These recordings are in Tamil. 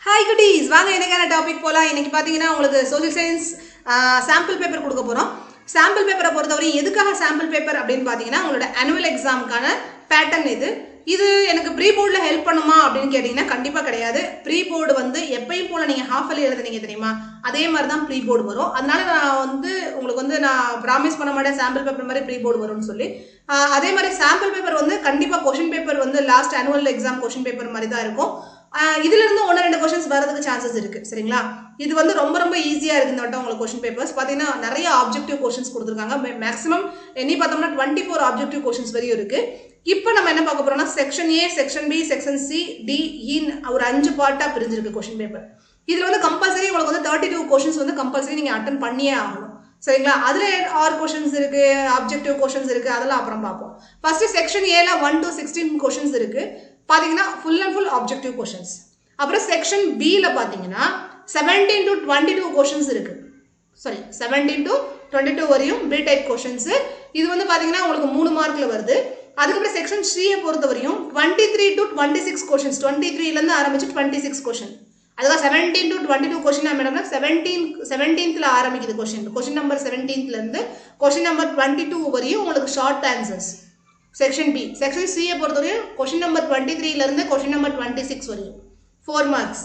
Hi goodies, வாங்க என்னைக்கான டாபிக் போலாம். இன்னைக்கு பாத்தீங்கன்னா உங்களுக்கு சோஷியல் சயின்ஸ் சாம்பிள் பேப்பர் கொடுக்க போறோம். சாம்பிள் பேப்பரை பொறுத்தவரை எதுக்காக சாம்பிள் பேப்பர் அப்படின்னு பாத்தீங்கன்னா உங்களோட ஆனுவல் எக்ஸாமுக்கான பேட்டர்ன் இது எனக்கு ப்ரீ போர்டில் ஹெல்ப் பண்ணுமா அப்படின்னு கேட்டிங்கன்னா கண்டிப்பாக கிடையாது. ப்ரீ போர்டு வந்து எப்பயும் போல் நீங்கள் ஹாஃப் அலி எழுதுனீங்க தெரியுமா, அதே மாதிரி தான் ப்ரீ போர்டு வரும். அதனால நான் உங்களுக்கு நான் ப்ராமிஸ் பண்ண மாட்டேன் சாம்பிள் பேப்பர் மாதிரி ப்ரீ போர்டு வரும்னு சொல்லி. அதே மாதிரி சாம்பிள் பேப்பர் கண்டிப்பாக question paper last annual exam question paper மாதிரி தான் இருக்கும். இதுல இருந்து 1-2 கொஸ்டின்ஸ் வரதுக்கு சான்சஸ் இருக்கு. சரிங்களா, இது ரொம்ப ரொம்ப ஈஸியா இருக்கு இந்த வட்டம் உங்களுக்கு கொஸ்டின் பேப்பர்ஸ். பாத்தீங்கன்னா நிறைய ஆப்ஜெக்டிவ் கொஸ்டின்ஸ் கொடுத்துருக்காங்க. மேக்ஸிமம் எண்ணி பார்த்தோம்னா 24 ஆப்ஜெக்டிவ் கொஸ்டின்ஸ் வரையும் இருக்கு. இப்போ நம்ம என்ன பார்க்க போறோம்னா section A, section B, section C, D, இன் ஒரு 5 பார்ட்டா பிரிஞ்சிருக்கு கொஸ்டின் பேப்பர். இதுல கம்பல்சரி உங்களுக்கு 32 கொஸ்டின்ஸ் கம்பல்சரி நீங்க அட்டன் பண்ணியே ஆகணும். சரிங்களா, அதுல 6 கொஸ்டின்ஸ் இருக்கு, ஆப்ஜெக்டிவ் கொஸ்டின்ஸ் இருக்கு, அதெல்லாம் அப்புறம் பார்ப்போம். ஃபர்ஸ்ட் செக்ஷன் ஏல 1 to 16 கொஸ்டின்ஸ் இருக்கு. பாத்தீங்கன்னா full and full objective questions. அப்புறம் செக்ஷன் பி ல பாத்தீங்கன்னா 17 to 22 கொஸ்டின்ஸ் இருக்கு. சாரி 17 to 22 வரையும் பி டைப் கொஸ்டின்ஸ். இது பாத்தீங்கன்னா உங்களுக்கு 3 மார்க்ல வருது. அதுக்கப்புறம் செக்ஷன் சி பொறுத்தவரையும் 23 to 26 கொஸ்டின்ஸ், 23ல இருந்து ஆரம்பிச்சு 26 கொஸ்டின். அதுக்காக 17 to 22 கொஸ்டின் மேடம்னா 17th ஆரம்பிக்குது கொஸ்டின் நம்பர் 17th இருந்து கொஸ்டின் நம்பர் 22 வரையும் உங்களுக்கு short answers. Section B. Section C பொறுத்தவரையும் கொஸ்டின் நம்பர் 23ல இருந்து கொஸ்டின் நம்பர் 26 வரையும் 4 மார்க்ஸ்.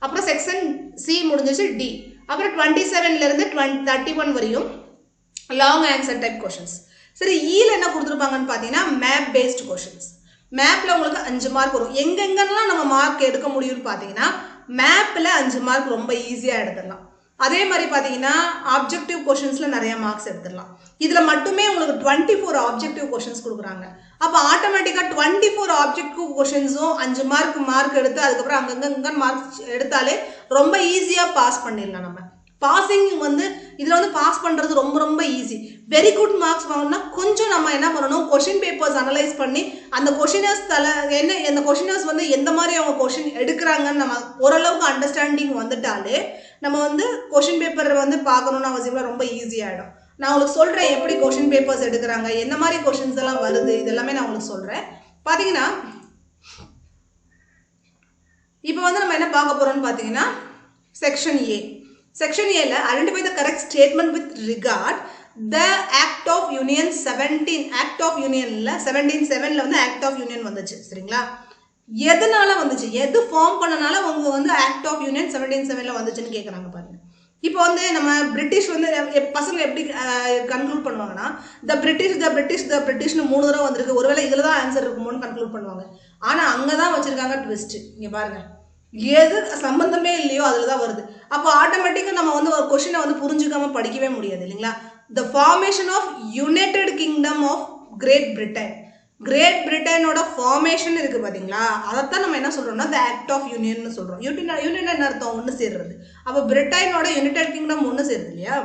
அப்புறம் செக்ஷன் சி முடிஞ்சிச்சு டி. அப்புறம் 27ல இருந்து 31 வரையும் லாங் ஆன்சர் டைப் கொஸ்டின்ஸ். சரி, ஈல என்ன கொடுத்துருப்பாங்கன்னு பார்த்தீங்கன்னா மேப் பேஸ்ட் கொஸ்டின்ஸ். மேப்ல உங்களுக்கு 5 மார்க் வரும். எங்கெங்கெல்லாம் நம்ம மார்க் எடுக்க முடியும்னு பார்த்தீங்கன்னா மேப்ல 5 மார்க் ரொம்ப ஈஸியா எடுத்துடலாம். அதே மாதிரி பார்த்தீங்கன்னா ஆப்ஜெக்டிவ் கொஸ்டின்ஸ்ல நிறைய மார்க்ஸ் எடுத்துடலாம். இதுல மட்டுமே உங்களுக்கு 24 ஆப்ஜெக்டிவ் கொஸ்டின்ஸ் கொடுக்குறாங்க. அப்போ ஆட்டோமேட்டிக்கா 24 ஆப்ஜெக்டிவ் கொஸ்டின்ஸும் 5 மார்க் எடுத்து அதுக்கப்புறம் அங்கங்க மார்க்ஸ் எடுத்தாலே ரொம்ப ஈஸியா பாஸ் பண்ணிடலாம். நம்ம பாசிங் இதுல பாஸ் பண்றது ரொம்ப ரொம்ப ஈஸி. வெரி குட் மார்க்ஸ் வாங்கணும்னா கொஞ்சம் நம்ம என்ன பண்ணணும், கொஸ்டின் பேப்பர்ஸ் அனலைஸ் பண்ணி அந்த கொஸ்டினர்ஸ் இந்த கொஸ்டினர்ஸ் எந்த மாதிரி அவங்க கொஸ்டின் எடுக்கிறாங்கன்னு நம்ம ஓரளவுக்கு அண்டர்ஸ்டாண்டிங் வந்துட்டாலே நம்ம கொஸ்டின் பேப்பர் பார்க்கணும்னு அவசியம் ரொம்ப ஈஸியாகிடும். நான் உங்களுக்கு சொல்றேன் எப்படி கொஸ்டின் பேப்பர்ஸ் எடுக்கிறாங்க, என்ன மாதிரி கொஸ்டின்ஸ் எல்லாம் வருது, இதெல்லாமே நான் உங்களுக்கு சொல்றேன். பாத்தீங்கன்னா இப்போ நம்ம என்ன பார்க்க போறோம்னு பாத்தீங்கன்னா செக்ஷன் ஏ. செக்ஷன் ஏல identify the correct statement with regard the Act of Union 17 Act of யூனியன்ல 17(7)ல ஆக்ட் ஆஃப் யூனியன் வந்துச்சு. சரிங்களா, எதனால வந்துச்சு, எது ஃபார்ம் பண்ணனால அவங்க ஆக்ட் ஆஃப் யூனியன் 17(7)ல வந்துச்சுன்னு கேட்குறாங்க பாருங்க. இப்போ நம்ம பிரிட்டிஷ் பசங்க எப்படி கன்க்ளூட் பண்ணுவாங்கன்னா த பிரிட்டிஷ்னு 3 தடவை வந்திருக்கு, ஒருவேளை இதுல தான் ஆன்சர் இருக்குமோன்னு கன்க்ளூட் பண்ணுவாங்க. ஆனா அங்கதான் வச்சிருக்காங்க ட்விஸ்ட். இங்க பாருங்க, எது சம்பந்தமே இல்லையோ அதுல தான் வருது. அப்போ ஆட்டோமேட்டிக்கா நம்ம ஒரு கொஸ்டினை புரிஞ்சுக்காம படிக்கவே முடியாது இல்லைங்களா. The formation of United Kingdom of Great Britain, Great பிரிட்டனோட ஃபார்மேஷன் இருக்கு பாத்தீங்களா, அதைத்தான் நம்ம என்ன சொல்றோம்னா த ஆக்ட் ஆஃப் யூனியன் சொல்றோம். யூனியன் அர்த்தம் ஒன்று சேர்றது. அப்போ பிரிட்டனோட யுனைடெட் கிங்டம் ஒன்று சேருது இல்லையா.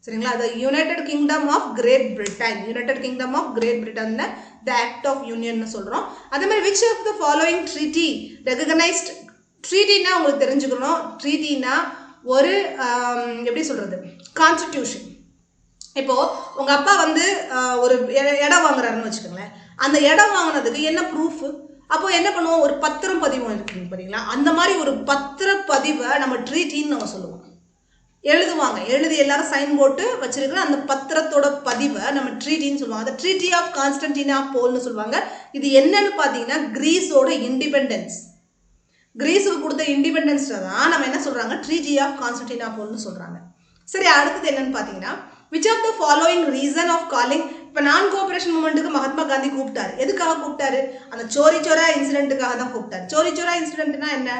சரிங்களா, the United Kingdom of Great Britain, United Kingdom of Great பிரிட்டன்ல த ஆக்ட் ஆஃப் யூனியன் சொல்றோம். அதே மாதிரி which of the following treaty recognised, ட்ரீட்டினா உங்களுக்கு தெரிஞ்சுக்கணும், ட்ரீட்டினா ஒரு எப்படி சொல்றது, கான்ஸ்டிடியூஷன். இப்போ உங்க அப்பா ஒரு இடம் வாங்குறாருன்னு வச்சுக்கோங்களேன், அந்த இடம் வாங்கினதுக்கு என்ன ப்ரூஃப், அப்போ என்ன பண்ணுவோம், ஒரு பத்திரம் பதிவு இருக்கு பாத்தீங்களா, அந்த மாதிரி ஒரு பத்திர பதிவை நம்ம ட்ரீட்டின்னு நம்ம சொல்லுவோம். எழுதுவாங்க, எழுதி எல்லாரும் சைன் போட்டு வச்சிருக்கிற அந்த பத்திரத்தோட பதிவை நம்ம ட்ரீட்டின்னு சொல்லுவாங்க. அந்த ட்ரீட்டி ஆஃப் கான்ஸ்டன்டினோபிள்னு சொல்லுவாங்க. இது என்னன்னு பாத்தீங்கன்னா கிரீஸோட இண்டிபெண்டன்ஸ், கிரீஸுக்கு கொடுத்த இண்டிபெண்டன்ஸ் தான் நம்ம என்ன சொல்றாங்க ட்ரீட்டி ஆஃப் கான்ஸ்டன்டினோபிள்னு சொல்றாங்க. சரி, அடுத்தது என்னன்னு பாத்தீங்கன்னா which of the following reason of calling, இப்போ நான் கோஆபரேஷன் மூவ்மெண்ட்டுக்கு மகாத்மா காந்தி கூப்பிட்டாரு. எதுக்காக கூப்பிட்டாரு, அந்த சோரி சோரா இன்சிடென்ட்டுக்காக தான் கூப்பிட்டாரு. சோரி சோரா இன்சிடென்ட்னா என்ன,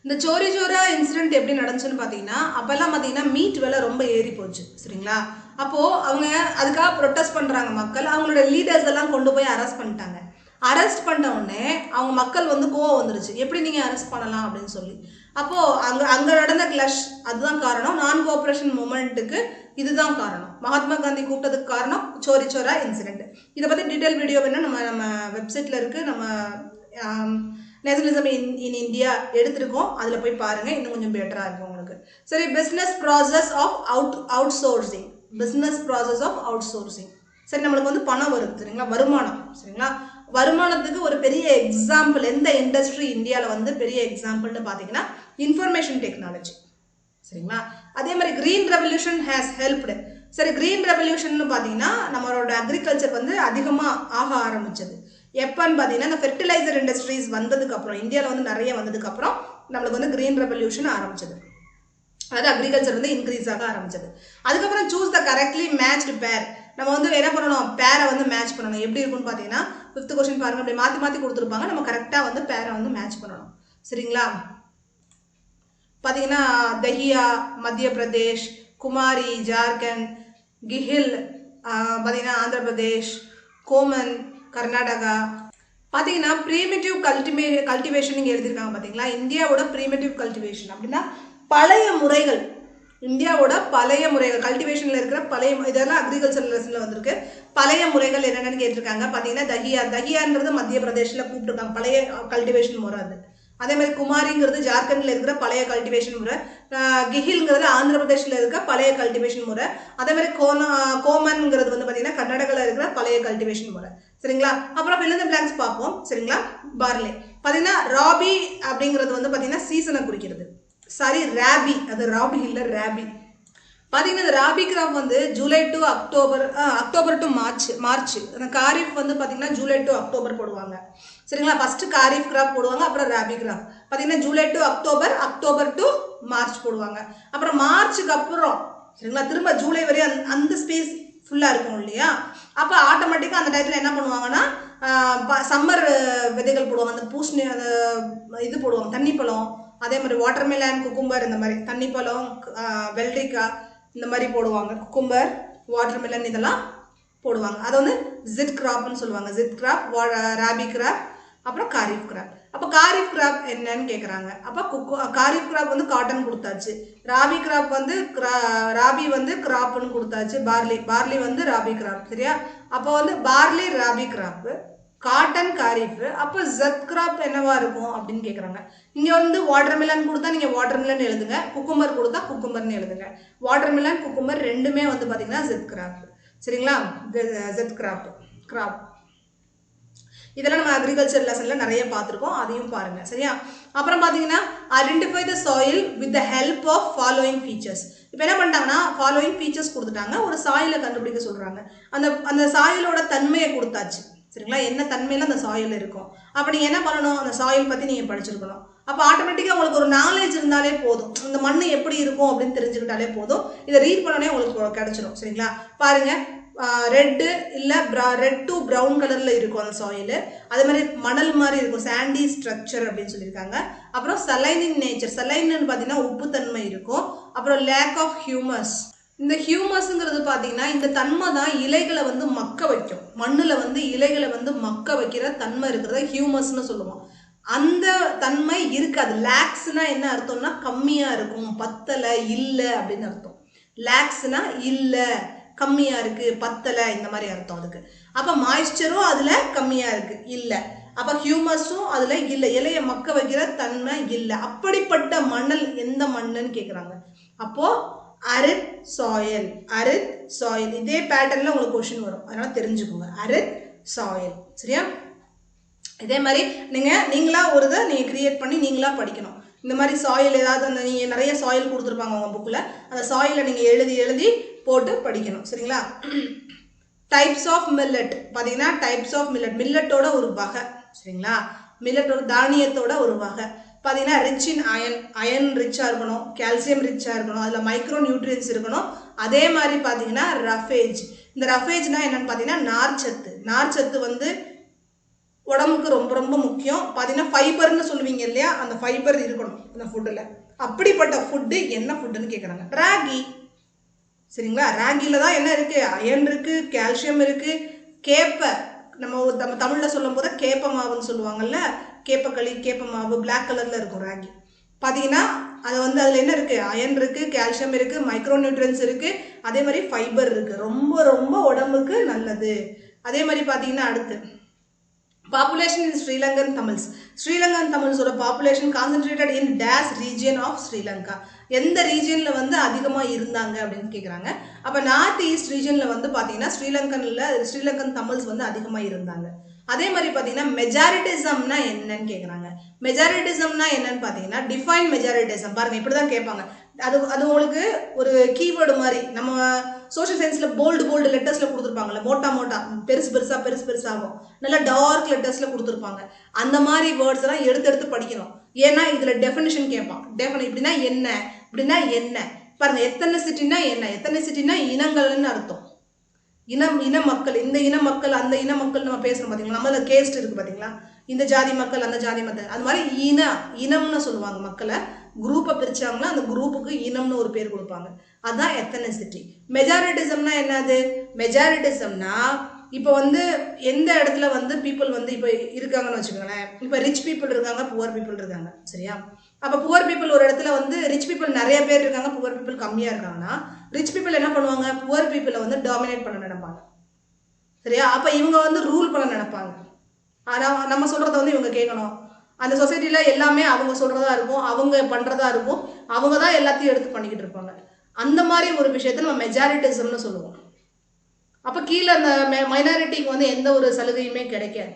இந்த சோரி சோரா இன்சிடென்ட் எப்படி நடந்துச்சுன்னு பார்த்தீங்கன்னா அப்பெல்லாம் பார்த்தீங்கன்னா மீட் விலை ரொம்ப ஏறி போச்சு. சரிங்களா, அப்போ அவங்க அதுக்காக ப்ரொட்டஸ்ட் பண்றாங்க மக்கள். அவங்களோட லீடர்ஸ் எல்லாம் கொண்டு போய் அரெஸ்ட் பண்ணிட்டாங்க. அரெஸ்ட் பண்ண உடனே அவங்க மக்கள் கோவம் வந்துருச்சு, எப்படி நீங்க அரெஸ்ட் பண்ணலாம் அப்படின்னு சொல்லி. அப்போ அங்க நடந்த கிளஷ், அதுதான் காரணம். நான் கோஆபரேஷன் மூவ்மெண்ட்டுக்கு இதுதான் காரணம். மகாத்மா காந்தி கூப்பிட்டதுக்கு காரணம் சோரி சோரா இன்சிடென்ட். இதை பத்தி டீடைல் வீடியோ வேணா நம்ம வெப்சைட்ல இருக்கு, நம்ம நேஷனலிசம் இன் இந்தியா எடுத்திருக்கோம், அதுல போய் பாருங்க, இன்னும் கொஞ்சம் பெட்டரா இருக்கும் உங்களுக்கு. சரி, business process of outsourcing, business process of outsourcing. சரி, நம்மளுக்கு பணம் வருது சரிங்களா, வருமானம். சரிங்களா, வருமானத்துக்கு ஒரு பெரிய எக்ஸாம்பிள் எந்த இண்டஸ்ட்ரி இந்தியாவில் வந்து பெரிய எக்ஸாம்பிள்னு பார்த்தீங்கன்னா இன்ஃபர்மேஷன் டெக்னாலஜி. சரிங்களா? அதே மாதிரி கிரீன் ரெவல்யூஷன் ஹேஸ் ஹெல்ப்டு. சரி, கிரீன் ரெவல்யூஷன் பார்த்தீங்கன்னா நம்மளோட அக்ரிகல்ச்சர் வந்து அதிகமாக ஆக ஆரம்பிச்சது எப்பன்னு பார்த்தீங்கன்னா இந்த ஃபெர்டிலைசர் இண்டஸ்ட்ரீஸ் வந்ததுக்கு அப்புறம், இந்தியாவில் வந்து நிறைய வந்ததுக்கு அப்புறம் நம்மளுக்கு வந்து கிரீன் ரெவல்யூஷன் ஆரம்பிச்சது. அதாவது அக்ரிகல்ச்சர் வந்து இன்க்ரீஸ் ஆக ஆரம்பிச்சது. அதுக்கப்புறம் சூஸ் த கரெக்ட்லி மேட்ச்டு பேர். நம்ம வந்து என்ன பண்ணணும், பேரை வந்து மேட்ச் பண்ணணும். எப்படி இருக்குன்னு பார்த்தீங்கன்னா 5th கொஸ்டின் பாருங்க, அப்படி மாற்றி மாற்றி கொடுத்துருப்பாங்க. நம்ம கரெக்டாக வந்து பேரை வந்து மேட்ச் பண்ணணும். சரிங்களா? பார்த்தீங்கன்னா தஹியா மத்திய பிரதேஷ், குமாரி ஜார்க்கண்ட், கிஹில் பார்த்தீங்கன்னா ஆந்திர பிரதேஷ், கோமன் கர்நாடகா. பார்த்தீங்கன்னா ப்ரீமிட்டிவ் கல்டிவேஷன் இங்கே எழுதியிருக்காங்க. பார்த்தீங்களா? இந்தியாவோட ப்ரீமிட்டிவ் கல்டிவேஷன் அப்படின்னா பழைய முறைகள், இந்தியாவோட பழைய முறைகள், கல்டிவேஷனில் இருக்கிற பழைய, இதெல்லாம் அக்ரிகல்ச்சர் லெசனில் வந்திருக்கு. பழைய முறைகள் என்னென்னு கேட்டிருக்காங்க. பார்த்தீங்கன்னா தஹியான்றது மத்திய பிரதேஷில் கூப்பிட்டுருக்காங்க, பழைய கல்டிவேஷன் முறை அது. அதே மாதிரி குமாரிங்கிறது ஜார்க்கண்டில் இருக்கிற பழைய கல்டிவேஷன் முறை, கிஹில்ங்கிறது ஆந்திர பிரதேஷில் இருக்கிற பழைய கல்டிவேஷன் முறை, அதே மாதிரி கோமன்ங்கிறது வந்து பார்த்தீங்கன்னா கர்நாடகாவில் இருக்கிற பழைய கல்டிவேஷன் முறை. சரிங்களா? அப்புறம் ஃபில் இன் தி பிளாங்க்ஸ் பார்ப்போம். சரிங்களா? பார்லே பார்த்தீங்கன்னா ராபி அப்படிங்கிறது வந்து பார்த்தீங்கன்னா சீசனை குறிக்கிறது. சாரி, ராபி, அது ராபி இல்லை, ராபி. பார்த்தீங்கன்னா இந்த ராபி கிராப் வந்து July to October, October to March. அந்த காரிஃப் வந்து பார்த்தீங்கன்னா ஜூலை டு அக்டோபர் போடுவாங்க. சரிங்களா? ஃபர்ஸ்ட் காரிஃப் கிராப் போடுவாங்க, அப்புறம் ராபி கிராப். பார்த்தீங்கன்னா July to October, October to March போடுவாங்க. அப்புறம் மார்ச்சுக்கு அப்புறம் சரிங்களா திரும்ப ஜூலை வரையும் அந்த ஸ்பேஸ் ஃபுல்லாக இருக்கும் இல்லையா? அப்போ ஆட்டோமேட்டிக்காக அந்த டயத்தில் என்ன பண்ணுவாங்கன்னா சம்மர் விதைகள் போடுவாங்க. அந்த பூசணி, அந்த இது போடுவாங்க, தண்ணிப்பழம், அதே மாதிரி வாட்டர்மெலன், குக்கும்பர், இந்த மாதிரி தண்ணிப்பழம், வெள்ளரிக்காய் இந்த மாதிரி போடுவாங்க. குக்கும்பர், வாட்டர்மெலன் இதெல்லாம் போடுவாங்க. அதை வந்து ஜிட் கிராப்னு சொல்லுவாங்க. ஜிட் கிராப், ராபி கிராப், அப்புறம் காரிஃப் கிராப். அப்போ காரிஃப் கிராப் என்னன்னு கேட்குறாங்க. அப்போ காரிஃப் கிராப் வந்து காட்டன் கொடுத்தாச்சு, ராபி கிராப் வந்து ராபி வந்து கிராப்னு கொடுத்தாச்சு, பார்லி வந்து ராபி கிராப். சரியா? அப்போ வந்து barley rabi crop, cotton kharif. அப்போ ஜத் கிராப் என்னவா இருக்கும் அப்படின்னு கேட்குறாங்க. இங்கே வந்து வாட்டர்மெலன் கொடுத்தா நீங்கள் வாட்டர்மெலன் எழுதுங்க, குக்கும்பர் கொடுத்தா குக்கும்பர்னு எழுதுங்க. வாட்டர்மெலன், குக்கும்பர் ரெண்டுமே வந்து பார்த்தீங்கன்னா ஜெத் கிராப். சரிங்களா? ஜெத் கிராப் இதெல்லாம் நம்ம அக்ரிகல்ச்சர் லெசனில் நிறைய பார்த்துருக்கோம், அதையும் பாருங்கள். சரியா? அப்புறம் பார்த்தீங்கன்னா identify the soil with the help of following features. இப்போ என்ன பண்ணிட்டாங்கன்னா ஃபாலோயிங் ஃபீச்சர்ஸ் கொடுத்துட்டாங்க, ஒரு சாயிலை கண்டுபிடிக்க சொல்கிறாங்க. அந்த சாயிலோட தன்மையை கொடுத்தாச்சு. சரிங்களா? என்ன தன்மையில் அந்த சாயில் இருக்கும். அப்போ நீங்கள் என்ன பண்ணணும், அந்த சாயில் பற்றி நீங்கள் படிச்சிருக்கணும். அப்போ ஆட்டோமேட்டிக்காக உங்களுக்கு ஒரு நாலேஜ் இருந்தாலே போதும், இந்த மண் எப்படி இருக்கும் அப்படின்னு தெரிஞ்சுக்கிட்டாலே போதும். இதை ரீட் பண்ணோடனே உங்களுக்கு கிடைச்சிடும். சரிங்களா? பாருங்கள், ரெட்டு இல்லை ரெட் டு ப்ரௌன் கலரில் இருக்கும் அந்த சாயில். அதே மாதிரி மணல் மாதிரி இருக்கும், சாண்டி ஸ்ட்ரக்சர் அப்படின்னு சொல்லியிருக்காங்க. அப்புறம் சலைன் இன் நேச்சர், சலைன்னு பார்த்தீங்கன்னா உப்புத்தன்மை இருக்கும். அப்புறம் லேக் ஆஃப் ஹியூமஸ். இந்த ஹியூமஸ்ங்கிறது பார்த்தீங்கன்னா இந்த தன்மை தான் இலைகளை வந்து மக்க வைக்கும். மண்ணில் வந்து இலைகளை வந்து மக்க வைக்கிற தன்மை இருக்கிறத ஹியூமஸ்ன்னு சொல்லுவோம். அந்த தன்மை இருக்காது. லேக்ஸ்னா என்ன அர்த்தம்னா கம்மியாக இருக்கும், பத்தலை, இல்லை அப்படின்னு அர்த்தம். லேக்ஸ்னா இல்லை, கம்மியாக இருக்குது, பத்தலை, இந்த மாதிரி அர்த்தம் அதுக்கு. அப்போ மாய்ஸ்சரும் அதில் கம்மியாக இருக்குது, இல்லை. அப்போ ஹியூமஸும் அதில் இல்லை, இலையை மக்க வைக்கிற தன்மை இல்லை. அப்படிப்பட்ட மணல் எந்த மண்ணுன்னு கேட்குறாங்க. அப்போது அரித் சாயில், இதே பேட்டர்னில் உங்களுக்கு கொஷின் வரும், அதனால் தெரிஞ்சுக்கோங்க. அரித் சாயில். சரியா? இதே மாதிரி நீங்களாக ஒரு இதை நீங்கள் க்ரியேட் பண்ணி நீங்களாக படிக்கணும். இந்த மாதிரி சாயில் ஏதாவது அந்த நீங்கள் நிறைய சாயில் கொடுத்துருப்பாங்க உங்கள் புக்கில், அந்த சாயிலை நீங்கள் எழுதி போட்டு படிக்கணும். சரிங்களா? டைப்ஸ் ஆஃப் மில்லட் பார்த்தீங்கன்னா டைப்ஸ் ஆஃப் மில்லட்டோட ஒரு வகை. சரிங்களா? மில்லட்டோட தானியத்தோட ஒரு வகை பார்த்தீங்கன்னா ரிச் இன் அயன் ரிச்சாக இருக்கணும், கால்சியம் ரிச்சாக இருக்கணும், அதில் மைக்ரோ நியூட்ரியன்ஸ் இருக்கணும். அதே மாதிரி பார்த்தீங்கன்னா ரஃபேஜ். இந்த ரஃபேஜ்னால் என்னென்னு பார்த்தீங்கன்னா நார்ச்சத்து வந்து உடம்புக்கு ரொம்ப ரொம்ப முக்கியம். பார்த்தீங்கன்னா ஃபைபர்னு சொல்லுவீங்க இல்லையா, அந்த ஃபைபர் இருக்கணும் அந்த ஃபுட்டில். அப்படிப்பட்ட ஃபுட்டு என்ன ஃபுட்டுன்னு கேட்குறாங்க. ராகி. சரிங்களா? ராகியில் தான் என்ன இருக்குது, அயன் இருக்குது, கால்சியம் இருக்குது. கேப்பை நம்ம தமிழில் சொல்லும் போது கேப்ப மாவுன்னு சொல்லுவாங்கல்ல, கேப்பக்களி, கேப்ப மாவு, பிளாக் கலரில் இருக்கும் ராகி. பார்த்தீங்கன்னா அது வந்து அதில் என்ன இருக்குது, அயன் இருக்குது, கால்சியம் இருக்குது, மைக்ரோ நியூட்ரியன்ஸ் இருக்குது, அதே மாதிரி ஃபைபர் இருக்குது. ரொம்ப ரொம்ப உடம்புக்கு நல்லது. அதே மாதிரி பார்த்தீங்கன்னா அடுத்து பாப்புலேஷன் இன் ஸ்ரீலங்கன் தமிழ்ஸ். ஸ்ரீலங்கன் தமிழ்ஸோட population concentrated in these region of Sri Lanka. எந்த ரீஜியனில் வந்து அதிகமாக இருந்தாங்க அப்படின்னு கேட்குறாங்க. அப்போ நார்த் ஈஸ்ட் ரீஜனில் வந்து பார்த்தீங்கன்னா ஸ்ரீலங்கன் தமிழ்ஸ் வந்து அதிகமாக இருந்தாங்க. அதே மாதிரி பார்த்தீங்கன்னா மெஜாரிட்டிசம்னா என்னன்னு கேட்குறாங்க. மெஜாரிட்டிசம்னா என்னன்னு பார்த்தீங்கன்னா டிஃபைன் மெஜாரிட்டிசம் பாருங்க, இப்படி தான் கேட்பாங்க. அது உங்களுக்கு ஒரு கீவேர்டு மாதிரி. நம்ம சோஷியல் சயின்ஸில் போல்டு லெட்டர்ஸில் கொடுத்துருப்பாங்கல்ல, மோட்டா பெருசு பெருசாகும், நல்லா டார்க் லெட்டர்ஸில் கொடுத்துருப்பாங்க. அந்த மாதிரி வேர்ட்ஸ் எல்லாம் எடுத்து படிக்கணும். ஏன்னா இதில் டெஃபினிஷன் கேட்பான். இப்படின்னா என்ன, இப்படின்னா என்ன பாருங்க. எத்தனைசிட்டினா என்ன, எத்தனைசிட்டினா இனங்கள்னு அர்த்தம். இன மக்கள், இந்த இன மக்கள் அந்த இன மக்கள் நம்ம பேசுறோம் பார்த்தீங்களா, நம்மள கேஸ்ட் இருக்கு பார்த்தீங்களா, இந்த ஜாதி மக்கள் அந்த ஜாதி மக்கள், அது மாதிரி இனம்னு சொல்லுவாங்க. மக்களை குரூப்பை பிரிச்சாங்கன்னா அந்த குரூப்புக்கு இனம்னு ஒரு பேர் கொடுப்பாங்க. அதுதான் எத்தனைசிட்டி. மெஜாரிட்டிசம்னா என்னது? மெஜாரிட்டிசம்னா இப்போ வந்து எந்த இடத்துல வந்து பீப்புள் வந்து இப்போ இருக்காங்கன்னு வச்சுக்கோங்களேன். இப்போ ரிச் பீப்புள் இருக்காங்க, புவர் பீப்புள் இருக்காங்க, சரியா? அப்போ புவர் பீப்புள் ஒரு இடத்துல வந்து ரிச் பீப்புள் நிறைய பேர் இருக்காங்க, புவர் பீப்புள் கம்மியாக இருக்காங்கன்னா ரிச் பீப்புள் என்ன பண்ணுவாங்க, புவர் பீப்புளை வந்து டாமினேட் பண்ண நினைப்பாங்க, சரியா? அப்போ இவங்க வந்து ரூல் பண்ண நினைப்பாங்க. ஆனால் நம்ம சொல்கிறத வந்து இவங்க கேட்கணும். அந்த சொசைட்டியில் எல்லாமே அவங்க சொல்கிறதா இருக்கும், அவங்க பண்ணுறதா இருக்கும், அவங்க தான் எல்லாத்தையும் எடுத்து பண்ணிக்கிட்டு இருப்பாங்க. அந்த மாதிரி ஒரு விஷயத்தை நம்ம மெஜாரிட்டிசம்னு சொல்லுவோம். அப்போ கீழே அந்த மைனாரிட்டிக்கு வந்து எந்த ஒரு சலுகையுமே கிடைக்காது.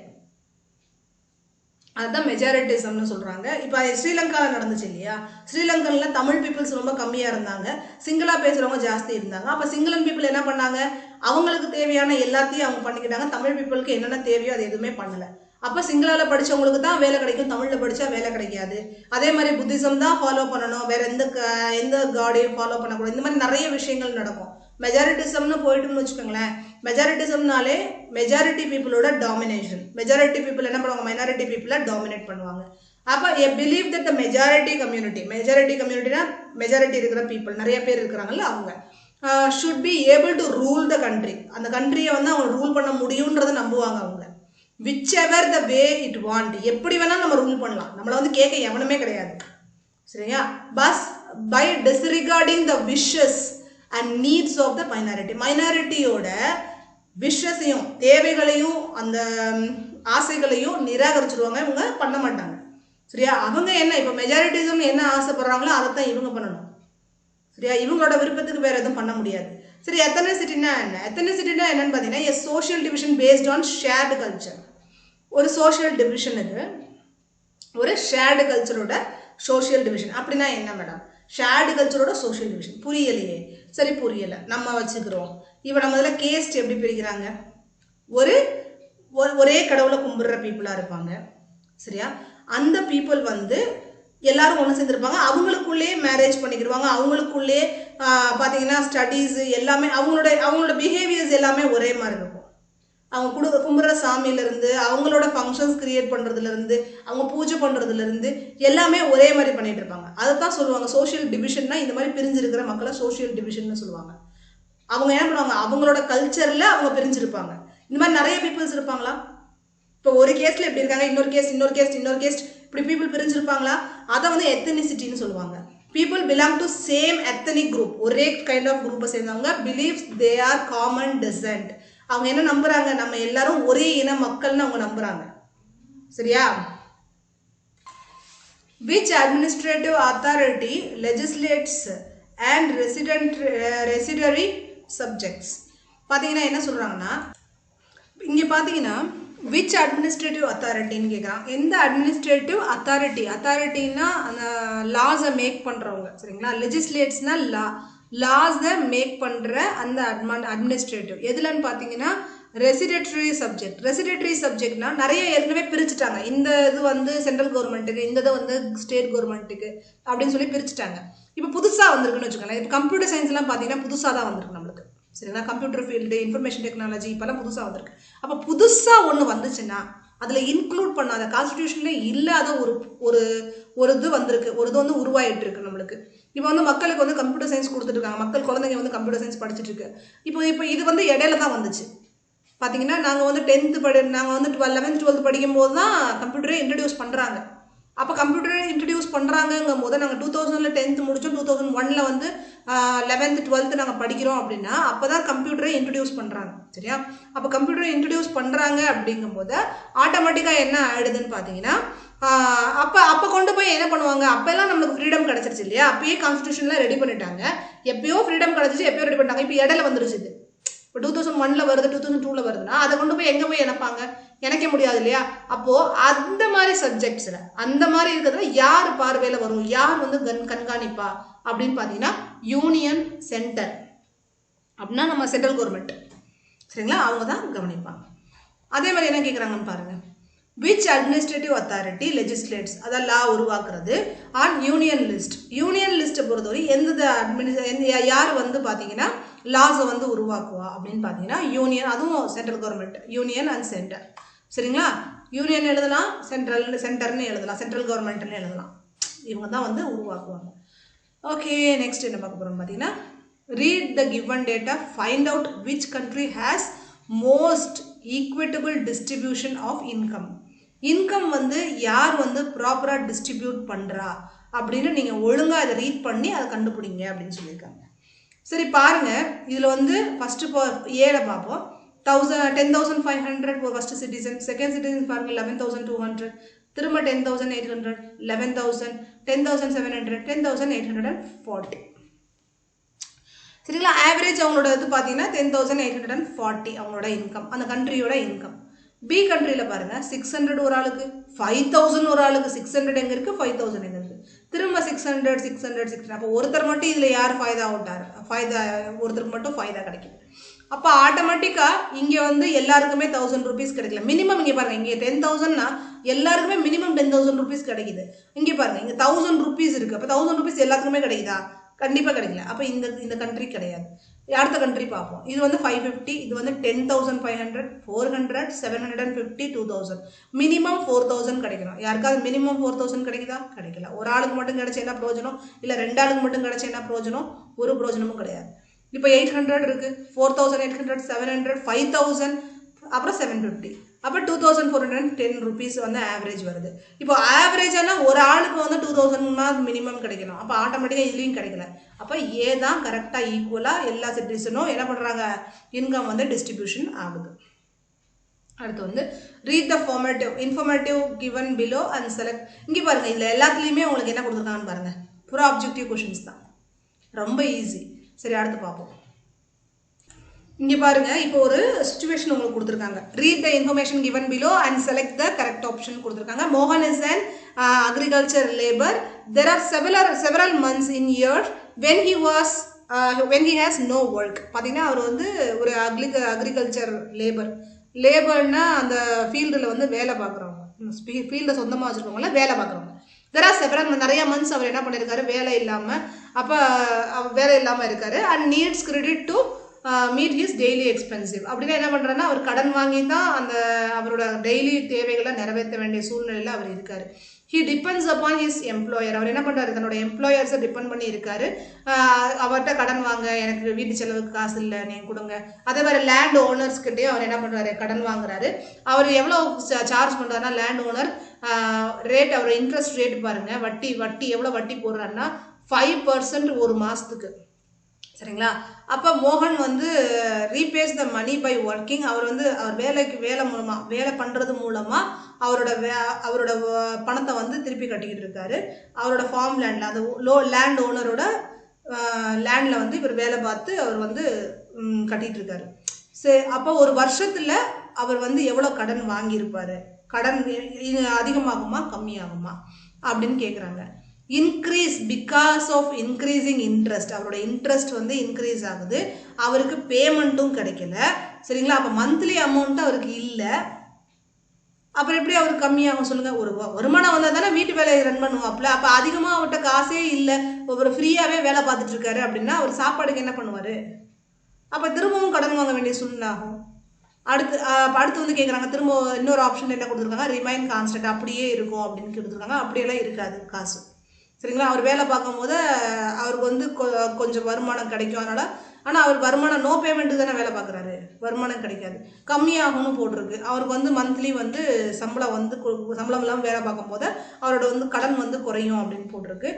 அதுதான் மெஜாரிட்டிசம்னு சொல்கிறாங்க. இப்போ ஸ்ரீலங்காவில் நடந்துச்சு இல்லையா, ஸ்ரீலங்கனில் தமிழ் பீப்புள்ஸ் ரொம்ப கம்மியாக இருந்தாங்க, சிங்களா பேசுகிறவங்க ஜாஸ்தி இருந்தாங்க. அப்போ சிங்களன் பீப்புள் என்ன பண்ணாங்க, அவங்களுக்கு தேவையான எல்லாத்தையும் அவங்க பண்ணிக்கிட்டாங்க. தமிழ் பீப்புளுக்கு என்னென்ன தேவையோ அது எதுவுமே பண்ணலை. அப்போ சிங்களாவில் படித்தவங்களுக்கு தான் வேலை கிடைக்கும், தமிழில் படித்தா வேலை கிடைக்காது. அதே மாதிரி புத்திசம் தான் ஃபாலோ பண்ணணும், வேறு எந்த காடையும் ஃபாலோ பண்ணக்கூடாது. இந்த மாதிரி நிறைய விஷயங்கள் நடக்கும். மெஜாரிட்டிசம்னு போயிட்டுன்னு வச்சுக்கோங்களேன். மெஜாரிட்டிசம்னாலே மெஜாரிட்டி பீப்புளோட டாமினேஷன். மெஜாரிட்டி பீப்புள் என்ன பண்ணுவாங்க, மைனாரிட்டி பீப்புளை டாமினேட் பண்ணுவாங்க. அப்போ a believe that the majority கம்யூனிட்டினா மெஜாரிட்டி இருக்கிற பீப்புள் நிறைய பேர் இருக்கிறாங்கல்ல, அவங்க should be able to rule the country. அந்த கண்ட்ரியை வந்து அவங்க ரூல் பண்ண முடியுன்றதை நம்புவாங்க அவங்க. whichever the way it want, எப்படி வேணாலும் நம்ம ரூல் பண்ணலாம், நம்மளை வந்து கேட்க எவனுமே கிடையாது, சரியா? Bus by disregarding the wishes and needs of the minority. மைனாரிட்டியோட விஷஸையும் தேவைகளையும் அந்த ஆசைகளையும் நிராகரிச்சிடுவாங்க, இவங்க பண்ண மாட்டாங்க, சரியா? அவங்க என்ன இப்போ மெஜாரிட்டிசம் என்ன ஆசைப்படுறாங்களோ அதைத்தான் இவங்க பண்ணணும், சரியா? இவங்களோட விருப்பத்துக்கு வேற எதுவும் பண்ண முடியாது. சரி, எத்தனைசிட்டினா என்ன? எத்தனைசிட்டினா என்னன்னு பார்த்தீங்கன்னா எ social division based on shared culture. ஒரு சோஷியல் டிவிஷன், இது ஒரு ஷேர்டு கல்ச்சரோட சோஷியல் டிவிஷன். அப்படின்னா என்ன மேடம், ஷேர்டு கல்ச்சரோட சோஷியல் டிவிஷன்? புரியலையே. சரி, புரியலை, நம்ம வச்சுக்கிறோம். இப்போ நம்ம இதில் கேஸ்ட் எப்படி பிரிக்கிறாங்க, ஒரே கடவுளை கும்பிடுற பீப்புளாக இருப்பாங்க, சரியா? அந்த பீப்புள் வந்து எல்லாரும் ஒன்று சேர்ந்துருப்பாங்க, அவங்களுக்குள்ளேயே மேரேஜ் பண்ணிக்கிடுவாங்க, அவங்களுக்குள்ளே பார்த்தீங்கன்னா ஸ்டடீஸு எல்லாமே அவங்களோட பிஹேவியர்ஸ் எல்லாமே ஒரே மாதிரி இருக்கும். அவங்க கும்பிட்ற சாமியிலேருந்து அவங்களோட ஃபங்க்ஷன்ஸ் கிரியேட் பண்ணுறதுலேருந்து அவங்க பூஜை பண்ணுறதுலேருந்து எல்லாமே ஒரே மாதிரி பண்ணிகிட்டு இருப்பாங்க. அதை தான் சொல்லுவாங்க சோஷியல் டிவிஷன்னா. இந்த மாதிரி பிரிஞ்சிருக்கிற மக்களை சோஷியல் டிவிஷன்னு சொல்லுவாங்க. அவங்க என்ன பண்ணுவாங்க, அவங்களோட கல்ச்சரில் அவங்க பிரிஞ்சிருப்பாங்க. இந்த மாதிரி நிறைய பீப்புள்ஸ் இருப்பாங்களா? இப்போ ஒரு கேஸில் எப்படி இருக்காங்க, இன்னொரு கேஸ்ட் இப்படி பீப்புள் பிரிஞ்சிருப்பாங்களா? அதை வந்து எத்தனிசிட்டின்னு சொல்லுவாங்க. People belong to same ethnic group, ஒரே கைண்ட் ஆஃப் குரூப்பை சேர்ந்தவங்க. Believes they are common descent. அவங்க என்ன நம்புறாங்க, நம்ம எல்லாரும் ஒரே இன மக்கள்னு அவங்க நம்புறாங்க, சரியா? Which administrative authority legislates and residuary subjects? பார்த்தீங்கன்னா என்ன சொல்கிறாங்கன்னா, இங்கே பார்த்தீங்கன்னா விச் அட்மினிஸ்ட்ரேட்டிவ் அத்தாரிட்டின்னு கேட்குறான். எந்த அட்மினிஸ்ட்ரேட்டிவ் அத்தாரிட்டின்னா அந்த லாஸை மேக் பண்ணுறவங்க, சரிங்களா? லெஜிஸ்லேட்ஸ்னால் லாஸை மேக் பண்ணுற அந்த அட்மினிஸ்ட்ரேட்டிவ். எதுலன்னு பார்த்தீங்கன்னா ரெசிடெட்ரி சப்ஜெக்ட்னா நிறைய ஏற்கனவே பிரிச்சுட்டாங்க. இந்த இது வந்து சென்ட்ரல் கவர்மெண்ட்டுக்கு, இந்த இது வந்து ஸ்டேட் கவர்மெண்ட்டுக்கு அப்படின்னு சொல்லி பிரிச்சுட்டாங்க. இப்போ புதுசாக வந்திருக்குன்னு வச்சுக்கோங்களேன். இப்போ கம்ப்யூட்டர் சயின்ஸ்லாம் பார்த்தீங்கன்னா புதுசாக தான் வந்திருக்கு நம்மளுக்கு, சரிங்களா? கம்ப்யூட்டர் ஃபீல்டு, இன்ஃபர்மேஷன் டெக்னாலஜி இப்போல்லாம் புதுசாக வந்திருக்கு. அப்போ புதுசாக ஒன்று வந்துச்சுன்னா அதில் இன்க்ளூட் பண்ணாத, கான்ஸ்டிடியூஷனில் இல்லாத ஒரு இது வந்திருக்கு, ஒரு இது வந்து உருவாயிட்டு இருக்கு நம்மளுக்கு. இப்போ வந்து மக்களுக்கு வந்து கம்ப்யூட்டர் சயின்ஸ் கொடுத்துட்ருக்காங்க, மக்கள் குழந்தைங்க வந்து கம்ப்யூட்டர் சயின்ஸ் படிச்சுட்டு இருக்கு. இப்போ இது வந்து இடையில தான் வந்துச்சு. பார்த்தீங்கன்னா நாங்கள் வந்து 11th 12th படிக்கும்போது தான் கம்ப்யூட்டரே இன்ட்ரடியூஸ் பண்ணுறாங்க. அப்போ கம்ப்யூட்டரை இன்ட்ரடியூஸ் பண்ணுறாங்கங்கும் போது நாங்கள் 2000 10th முடித்தோம், 2001 வந்து 11th 12th நாங்கள் படிக்கிறோம் அப்படின்னா அப்போ தான் கம்ப்யூட்டரை இன்ட்ரடியூஸ் பண்ணுறாங்க, சரியா? அப்போ கம்ப்யூட்டரை இன்ட்ரடியூஸ் பண்ணுறாங்க அப்படிங்கும்போது ஆட்டோமேட்டிக்காக என்ன ஆகிடுதுன்னு பார்த்தீங்கன்னா அப்போ கொண்டு போய் என்ன பண்ணுவாங்க, அப்போல்லாம் நம்மளுக்கு ஃப்ரீடம் கிடச்சிருச்சு இல்லையா? அப்பயே கான்ஸ்டியூஷன்லாம் ரெடி பண்ணிட்டாங்க, எப்பயோ ஃப்ரீடம் கிடச்சிச்சு, எப்பயோ ரெடி பண்ணிட்டாங்க. இப்போ இடையில வந்துருச்சு இது. இப்போ 2001 வருது 2002 வருதுன்னா அதை கொண்டு போய் எங்கே போய் இணைப்பாங்க? இணைக்க முடியாது இல்லையா? அப்போது அந்த மாதிரி சப்ஜெக்ட்ஸில் அந்த மாதிரி இருக்கிறதுல யார் பார்வையில் வரும், யார் வந்து கண்காணிப்பா அப்படின்னு பார்த்தீங்கன்னா யூனியன் சென்டர் அப்படின்னா நம்ம சென்ட்ரல் கவர்மெண்ட், சரிங்களா, அவங்க தான் கவனிப்பாங்க. அதே மாதிரி என்ன கேட்குறாங்கன்னு பாருங்கள். விச் அட்மினிஸ்ட்ரேட்டிவ் அத்தாரிட்டி லெஜிஸ்லேட்ஸ், அதாவது லா உருவாக்குறது ஆன் யூனியன் லிஸ்ட். யூனியன் லிஸ்ட்டை பொறுத்தவரை யார் வந்து பார்த்தீங்கன்னா லாஸை வந்து உருவாக்குவா அப்படின்னு பார்த்தீங்கன்னா யூனியன், அதுவும் central government, union and centre, சரிங்களா. யூனியன் எழுதலாம், சென்டர்னு எழுதலாம், சென்ட்ரல் கவர்மெண்ட்னு எழுதலாம். இவங்க தான் வந்து உருவாக்குவாங்க. ஓகே, நெக்ஸ்ட் என்ன பார்க்க போகிறோம் பார்த்தீங்கன்னா read the given data, find out which country has most equitable distribution of income. Income வந்து யார் வந்து ப்ராப்பராக டிஸ்ட்ரிபியூட் பண்ணுறா அப்படின்னு நீங்கள் ஒழுங்காக அதை ரீட் பண்ணி அதை கண்டுபிடிங்க அப்படின்னு சொல்லியிருக்காங்க. சரி பாருங்கள், இதில் வந்து ஃபஸ்ட்டு இப்போ ஏழை பார்ப்போம். 10,500 for first citizen, second citizen பாருங்கள் 11,200, திரும்ப 10,800, 11,000, 10,700, 10,840, சரிங்களா. ஆவரேஜ் அவங்களோட இது பார்த்தீங்கன்னா 10,840 அவங்களோட இன்கம், அந்த கண்ட்ரியோட இன்கம். பி கண்ட்ரியில் பாருங்கள் 600 ஒரு ஆளுக்கு, 5,000 ஒரு ஆளுக்கு. 600 எங்கே இருக்குது, 5,000 எங்கே இருக்குது, திரும்ப 600, 600, 600. அப்போ ஒருத்தர் மட்டும் இதில் யார் ஃபாய்தா விட்டார், ஒருத்தருக்கு மட்டும் ஃபாய்தா கிடைக்கும். அப்போ ஆட்டோமேட்டிக்காக இங்கே வந்து எல்லாருக்குமே 1,000 rupees கிடைக்கல. மினிமம் இங்கே பாருங்கள், இங்கே 10,000னா எல்லாருக்குமே மினிமம் 10,000 rupees கிடைக்குது. இங்கே பாருங்கள், இங்கே 1,000 rupees இருக்குது. அப்போ 1,000 rupees எல்லாத்துக்குமே கிடைக்குதா? கண்டிப்பாக கிடைக்கல. அப்போ இந்த கண்ட்ரி கிடையாது. அடுத்த கண்ட்ரி பார்ப்போம். இது வந்து 550, இது வந்து 10,500, 400, 750, 2,000. மினிமம் 4,000 கிடைக்கணும். யாருக்காவது மினிமம் 4,000 கிடைக்குதா? கிடைக்கல. ஒரு ஆளுக்கு மட்டும் கிடைச்ச என்ன பிரயோஜனம், இல்லை 2 ஆளுக்கு மட்டும் கிடைச்ச என்ன பிரயோஜனம்? ஒரு பிரயோஜனமும் கிடையாது. இப்போ 800 இருக்குது, 4,800, 700, 5,000, அப்புறம் 750. அப்போ 2,410 rupees வந்து ஆவரேஜ் வருது. இப்போ ஆவரேஜானா ஒரு ஆளுக்கு வந்து 2,000 மினிமம் கிடைக்கணும். அப்போ ஆட்டோமேட்டிக்காக இதுலேயும் கிடைக்கல. அப்போ ஏ தான் கரெக்டாக ஈக்குவலாக எல்லா சிட்டிசனும் என்ன பண்ணுறாங்க, இன்கம் வந்து டிஸ்ட்ரிபியூஷன் ஆகுது. அடுத்து வந்து read the informative given below and select. இங்கே பாருங்கள், இதில் எல்லாத்துலேயுமே உங்களுக்கு என்ன கொடுத்துருக்காங்கன்னு பாருங்கள். பூரா ஆப்ஜெக்டிவ் கொஷின்ஸ் தான், ரொம்ப ஈஸி. சரி, அடுத்து பார்ப்போம். இங்கே பாருங்கள், இப்போ ஒரு சிச்சுவேஷன் உங்களுக்கு கொடுத்துருக்காங்க. Read the information given below and select the correct option கொடுத்துருக்காங்க. மோகன் is an agriculture labour. There are several months in year when he has no work. பார்த்தீங்கன்னா அவர் வந்து ஒரு அக்ரிகல்ச்சர் லேபர்னா அந்த ஃபீல்டில் வந்து வேலை பார்க்குறவங்க, ஃபீல்டை சொந்தமாக வச்சுருக்கவங்கள வேலை பார்க்குறவங்க. தெர் ஆர் செவரல் நிறைய மந்த்ஸ் அவர் என்ன பண்ணியிருக்காரு, வேலை இல்லாமல். அப்போ வேலை இல்லாமல் இருக்காரு. And needs credit to meet his daily expensive. அப்படின்னா என்ன பண்ணுறாருன்னா அவர் கடன் வாங்கி தான் அந்த அவரோட டெய்லி தேவைகளை நிறைவேற்ற வேண்டிய சூழ்நிலையில் அவர் இருக்கார். He depends upon his employer. அவர் என்ன பண்ணுறாரு, தன்னோட எம்ப்ளாயர்ஸை டிபெண்ட் பண்ணி இருக்காரு. அவர்கிட்ட கடன் வாங்க, எனக்கு வீட்டு செலவுக்கு காசு இல்லை, நீங்கள் கொடுங்க. அதே மாதிரி லேண்ட் ஓனர்ஸ்கிட்டையும் அவர் என்ன பண்ணுறாரு, கடன் வாங்குறாரு. அவர் எவ்வளோ சார்ஜ் பண்ணுறாருன்னா, லேண்ட் ஓனர் ரேட், அவர் இன்ட்ரெஸ்ட் ரேட் பாருங்கள், வட்டி எவ்வளோ வட்டி போடுறாருன்னா 5% ஒரு மாதத்துக்கு, சரிங்களா. அப்போ மோகன் வந்து repays the money by working. அவர் வந்து அவர் வேலை பண்ணுறது மூலமாக அவரோட பணத்தை வந்து திருப்பி கட்டிக்கிட்டு இருக்காரு. அவரோட ஃபார்ம் லேண்டில், அது லேண்ட் ஓனரோட லேண்டில் வந்து இவர் வேலை பார்த்து அவர் வந்து கட்டிகிட்டு இருக்காரு. சரி, அப்போ ஒரு வருஷத்தில் அவர் வந்து எவ்வளோ கடன் வாங்கியிருப்பார், கடன் அதிகமாகுமா கம்மியாகுமா அப்படின்னு கேட்குறாங்க. Increase because of increasing interest. அவரோட இன்ட்ரெஸ்ட் வந்து இன்க்ரீஸ் ஆகுது, அவருக்கு பேமெண்ட்டும் கிடைக்கல, சரிங்களா. அப்போ மந்த்லி அமௌண்ட் அவருக்கு இல்லை, அப்புறம் எப்படி அவருக்கு கம்மியாகும் சொல்லுங்கள். ஒரு வருமானம் வந்தால் தானே வீட்டு வேலையை ரன் பண்ணுவாப்ல. அப்போ அதிகமாக அவர்கிட்ட காசே இல்லை, ஒரு ஃப்ரீயாகவே வேலை பார்த்துட்டு இருக்காரு அப்படின்னா அவர் சாப்பாடுக்கு என்ன பண்ணுவார், அப்போ திரும்பவும் கடன் வாங்க வேண்டிய சூழ்நிலை ஆகும். அடுத்து வந்து கேட்குறாங்க, திரும்ப இன்னொரு ஆப்ஷன் என்ன கொடுத்துருக்காங்க, ரிமைன் கான்ஸ்டன்ட், அப்படியே இருக்கும் அப்படின்னு கொடுத்துருக்காங்க. அப்படியெல்லாம் இருக்காது காசு, சரிங்களா. அவர் வேலை பார்க்கும் போது அவருக்கு வந்து கொஞ்சம் வருமானம் கிடைக்கும், அதனால். ஆனால் அவர் வருமானம் நோ பேமெண்ட்டு தானே வேலை பார்க்குறாரு, வருமானம் கிடைக்காது, கம்மியாகும்னு போட்டிருக்கு. அவருக்கு வந்து மந்த்லி வந்து சம்பளம் இல்லாமல் வேலை பார்க்கும் போது அவரோட வந்து கடன் வந்து குறையும் அப்படின்னு போட்டிருக்கு.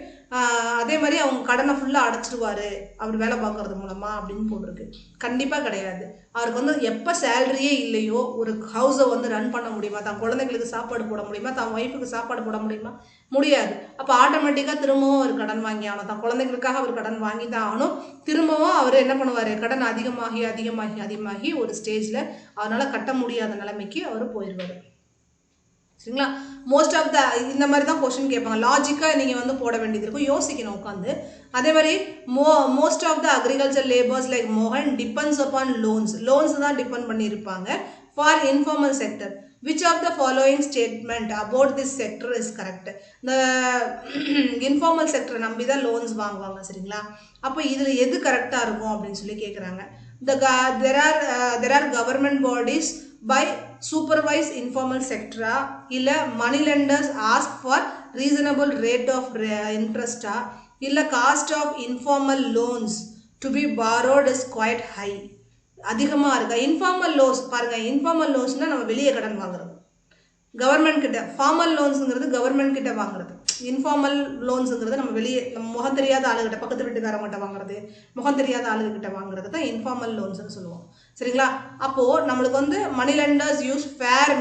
அதே மாதிரி அவங்க கடனை ஃபுல்லாக அடைச்சிடுவார் அவர் வேலை பார்க்கறது மூலமாக அப்படின்னு போட்டிருக்கு. கண்டிப்பாக கிடையாது. அவருக்கு வந்து எப்போ சேலரியே இல்லையோ ஒரு ஹவுஸை வந்து ரன் பண்ண முடியுமா, தான் குழந்தைங்களுக்கு சாப்பாடு போட முடியுமா, தான் ஒய்ஃபுக்கு சாப்பாடு போட முடியுமா, முடியாது. அப்போ ஆட்டோமேட்டிக்காக திரும்பவும் அவர் கடன் வாங்கி ஆகணும், தான் குழந்தைங்களுக்காக அவர் கடன் வாங்கி தான் ஆகணும். திரும்பவும் அவர் என்ன பண்ணுவார், கடன் அதிகமாகி அதிகமாகி அதிகமாகி ஒரு ஸ்டேஜில் அவரால் கட்ட முடியாத நிலைமைக்கு அவர் போயிடுவார். சரிங்களா? மோஸ்ட் ஆஃப் த இந்த மாதிரி தான் கொஸ்டின் கேட்பாங்க. லாஜிக்காக நீங்கள் வந்து போட வேண்டியது இருக்கும், யோசிக்கணும் உட்காந்து. அதே மாதிரி most of the agriculture labours like மோகன் டிபெண்ட்ஸ் அப்பான் லோன்ஸ் தான் டிபெண்ட் பண்ணியிருப்பாங்க for informal sector. Which of the following statement about this sector is correct? The informal sector நம்பி தான் லோன்ஸ் வாங்குவாங்க. சரிங்களா? அப்போ இதில் எது கரெக்டாக இருக்கும் அப்படின்னு சொல்லி கேட்குறாங்க. There are government bodies by supervise informal sector இல்லை money lenders ask for reasonable rate of interest இல்லை cost of informal loans to be borrowed is quite high. அதிகமாக இருக்கா? இன்ஃபார்மல் லோன்ஸ் பாருங்கள், இன்ஃபார்மல் லோன்ஸ்னால் நம்ம வெளியே கடன் வாங்குறது, கவர்மெண்ட் கிட்ட. ஃபார்மல் லோன்ஸுங்கிறது கவர்மெண்ட் கிட்ட வாங்குறது. இன்ஃபார்மல் லோன்ஸுங்கிறது நம்ம வெளியே, நம்ம முகம் தெரியாத ஆளுகிட்ட, பக்கத்து வீட்டுக்காரங்கிட்ட வாங்குறது, முகம் தெரியாத ஆளுகிட்ட வாங்குறது தான் இன்ஃபார்மல் லோன்ஸ்னு சொல்லுவோம். சரிங்களா? அப்போது நம்மளுக்கு வந்து money lenders use fair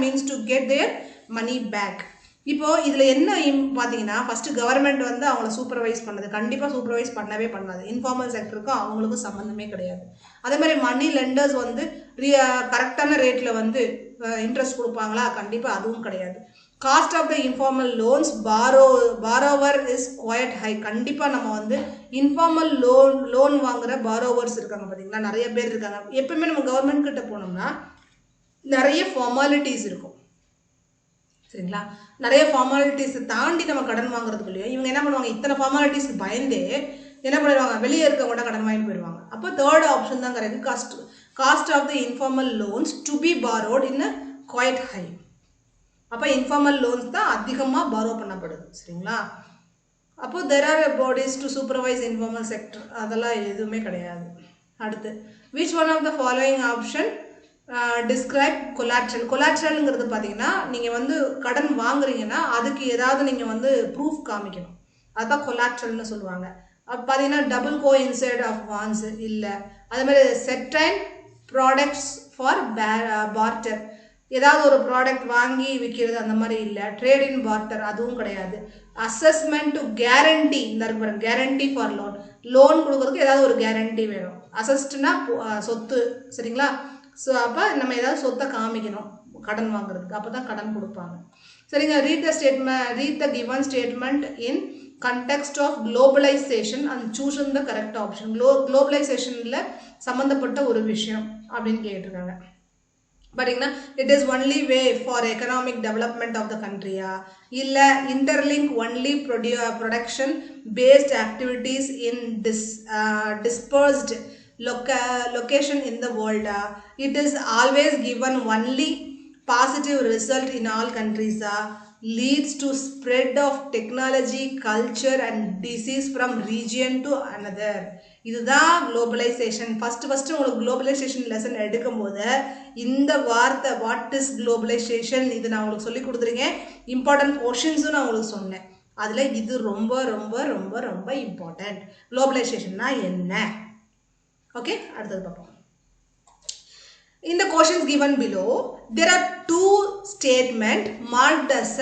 means to get their money back. இப்போது இதில் என்ன பார்த்தீங்கன்னா, ஃபஸ்ட்டு கவர்மெண்ட் வந்து அவங்கள சூப்பர்வைஸ் பண்ணது, கண்டிப்பாக சூப்பர்வைஸ் பண்ணவே பண்ணாது. இன்ஃபார்மல் செக்டருக்கும் அவங்களுக்கும் சம்மந்தமே கிடையாது. அதே மாதிரி மணி லெண்டர்ஸ் வந்து கரெக்டான ரேட்டில் வந்து இன்ட்ரெஸ்ட் கொடுப்பாங்களா? கண்டிப்பாக அதுவும் கிடையாது. Cost of the informal loans borrower is quite high. கண்டிப்பாக நம்ம வந்து இன்ஃபார்மல் லோன் வாங்குகிற பாரோவர்ஸ் இருக்காங்க பார்த்தீங்களா, நிறைய பேர் இருக்காங்க. எப்பவுமே நம்ம கவர்மெண்ட் கிட்ட போனோம்னா நிறைய ஃபார்மாலிட்டிஸ் இருக்கும். சரிங்களா? நிறைய ஃபார்மாலிட்டிஸை தாண்டி நம்ம கடன் வாங்குறதுக்குள்ளேயோ இவங்க என்ன பண்ணுவாங்க, இத்தனை ஃபார்மாலிட்டிஸ்க்கு பயந்தே என்ன பண்ணிடுவாங்க, வெளியே இருக்கவங்க கடன் வாங்கிட்டு போயிடுவாங்க. அப்போ தேர்ட் ஆப்ஷன் தான் correct. Cost of the informal loans to be borrowed in quite high. அப்போ இன்ஃபார்மல் லோன்ஸ் தான் அதிகமாக பாரோ பண்ணப்படுது. சரிங்களா? அப்போ there are bodies to supervise informal sector, அதெல்லாம் எதுவுமே கிடையாது. அடுத்து, which one of the following option describe collateral. கொலாட்ரல்ங்கிறது பார்த்தீங்கன்னா, நீங்கள் வந்து கடன் வாங்குறீங்கன்னா அதுக்கு ஏதாவது நீங்கள் வந்து ப்ரூஃப் காமிக்கணும், அதுதான் கொலாட்ரல்னு சொல்லுவாங்க. அப்போ பார்த்தீங்கன்னா double go inside of vans இல்லை, அதே மாதிரி செர்டைன் ப்ராடக்ட்ஸ் ஃபார் பார்ட்டர், ஏதாவது ஒரு ப்ராடக்ட் வாங்கி விற்கிறது அந்த மாதிரி இல்லை. ட்ரேட் இன் பார்ட்டர் அதுவும் கிடையாது. அசஸ்மெண்ட் டு கேரண்டி, இந்த இருக்கிற கேரண்டி ஃபார் லோன் கொடுக்குறதுக்கு ஏதாவது ஒரு கேரண்டி வேணும். அசஸ்ட்னா சொத்து. சரிங்களா? ஸோ அப்போ நம்ம ஏதாவது சொத்தை காமிக்கணும் கடன் வாங்குறதுக்கு, அப்போ தான் கடன் கொடுப்பாங்க. சரிங்க? Read the given statement in context of globalisation and choose the correct option. குளோபலைசேஷனில் சம்மந்தப்பட்ட ஒரு விஷயம் அப்படின்னு கேட்டிருக்காங்க. பார்த்தீங்கன்னா, it is only way for economic development of the கண்ட்ரியா இல்லை interlink only production based activities in dispersed location in the world. It is always given only positive result in all countries. Leads to spread of technology, culture and disease from region to another. இதுதான் குளோபலைசேஷன். ஃபஸ்ட்டு உங்களுக்கு குளோபலைசேஷன் லெசன் எடுக்கும்போது இந்த வார்த்தை வாட் இஸ் குளோபலைசேஷன் இது நான் உங்களுக்கு சொல்லி கொடுத்துருக்கேன். இம்பார்ட்டன்ட் போர்ஷன்ஸும் நான் உங்களுக்கு சொன்னேன். அதில் இது ரொம்ப ரொம்ப ரொம்ப ரொம்ப இம்பார்ட்டன்ட். குளோபலைசேஷன்னா என்ன? Okay, அடுத்தது பார்ப்போம். In the questions given below, there are two statements marked as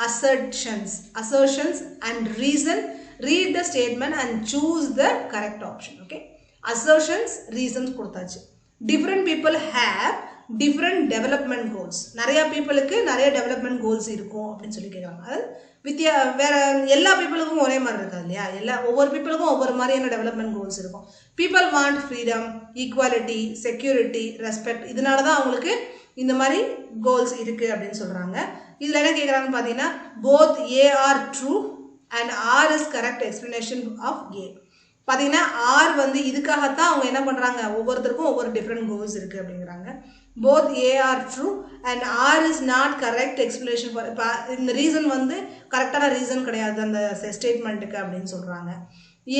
assertions and reason. Read the statement and choose the correct option. Okay, assertions, reasons கொடுத்தாச்சு. Different people have different development goals. நிறைய பீப்புளுக்கு நிறைய டெவலப்மெண்ட் கோல்ஸ் இருக்கும் அப்படின்னு சொல்லி கேட்குறாங்க. அது வேற எல்லா பீப்புளுக்கும் ஒரே மாதிரி இருக்காது இல்லையா? ஒவ்வொரு பீப்புளுக்கும் ஒவ்வொரு மாதிரியான டெவலப்மெண்ட் கோல்ஸ் இருக்கும். People want freedom, equality, security, respect. இதனால தான் அவங்களுக்கு இந்த மாதிரி கோல்ஸ் இருக்குது அப்படின்னு சொல்கிறாங்க. இதில் என்ன கேட்குறாங்கன்னு பார்த்தீங்கன்னா, both A R true and R is correct explanation of A. பார்த்தீங்கன்னா ஆர் வந்து இதுக்காகத்தான் அவங்க என்ன பண்ணுறாங்க, ஒவ்வொருத்தருக்கும் ஒவ்வொரு டிஃப்ரெண்ட் கோல்ஸ் இருக்குது அப்படிங்கிறாங்க. both A are true and R is not correct explanation for. இந்த ரீசன் வந்து கரெக்டான ரீசன் கிடையாது அந்த ஸ்டேட்மெண்ட்டுக்கு அப்படின்னு சொல்கிறாங்க.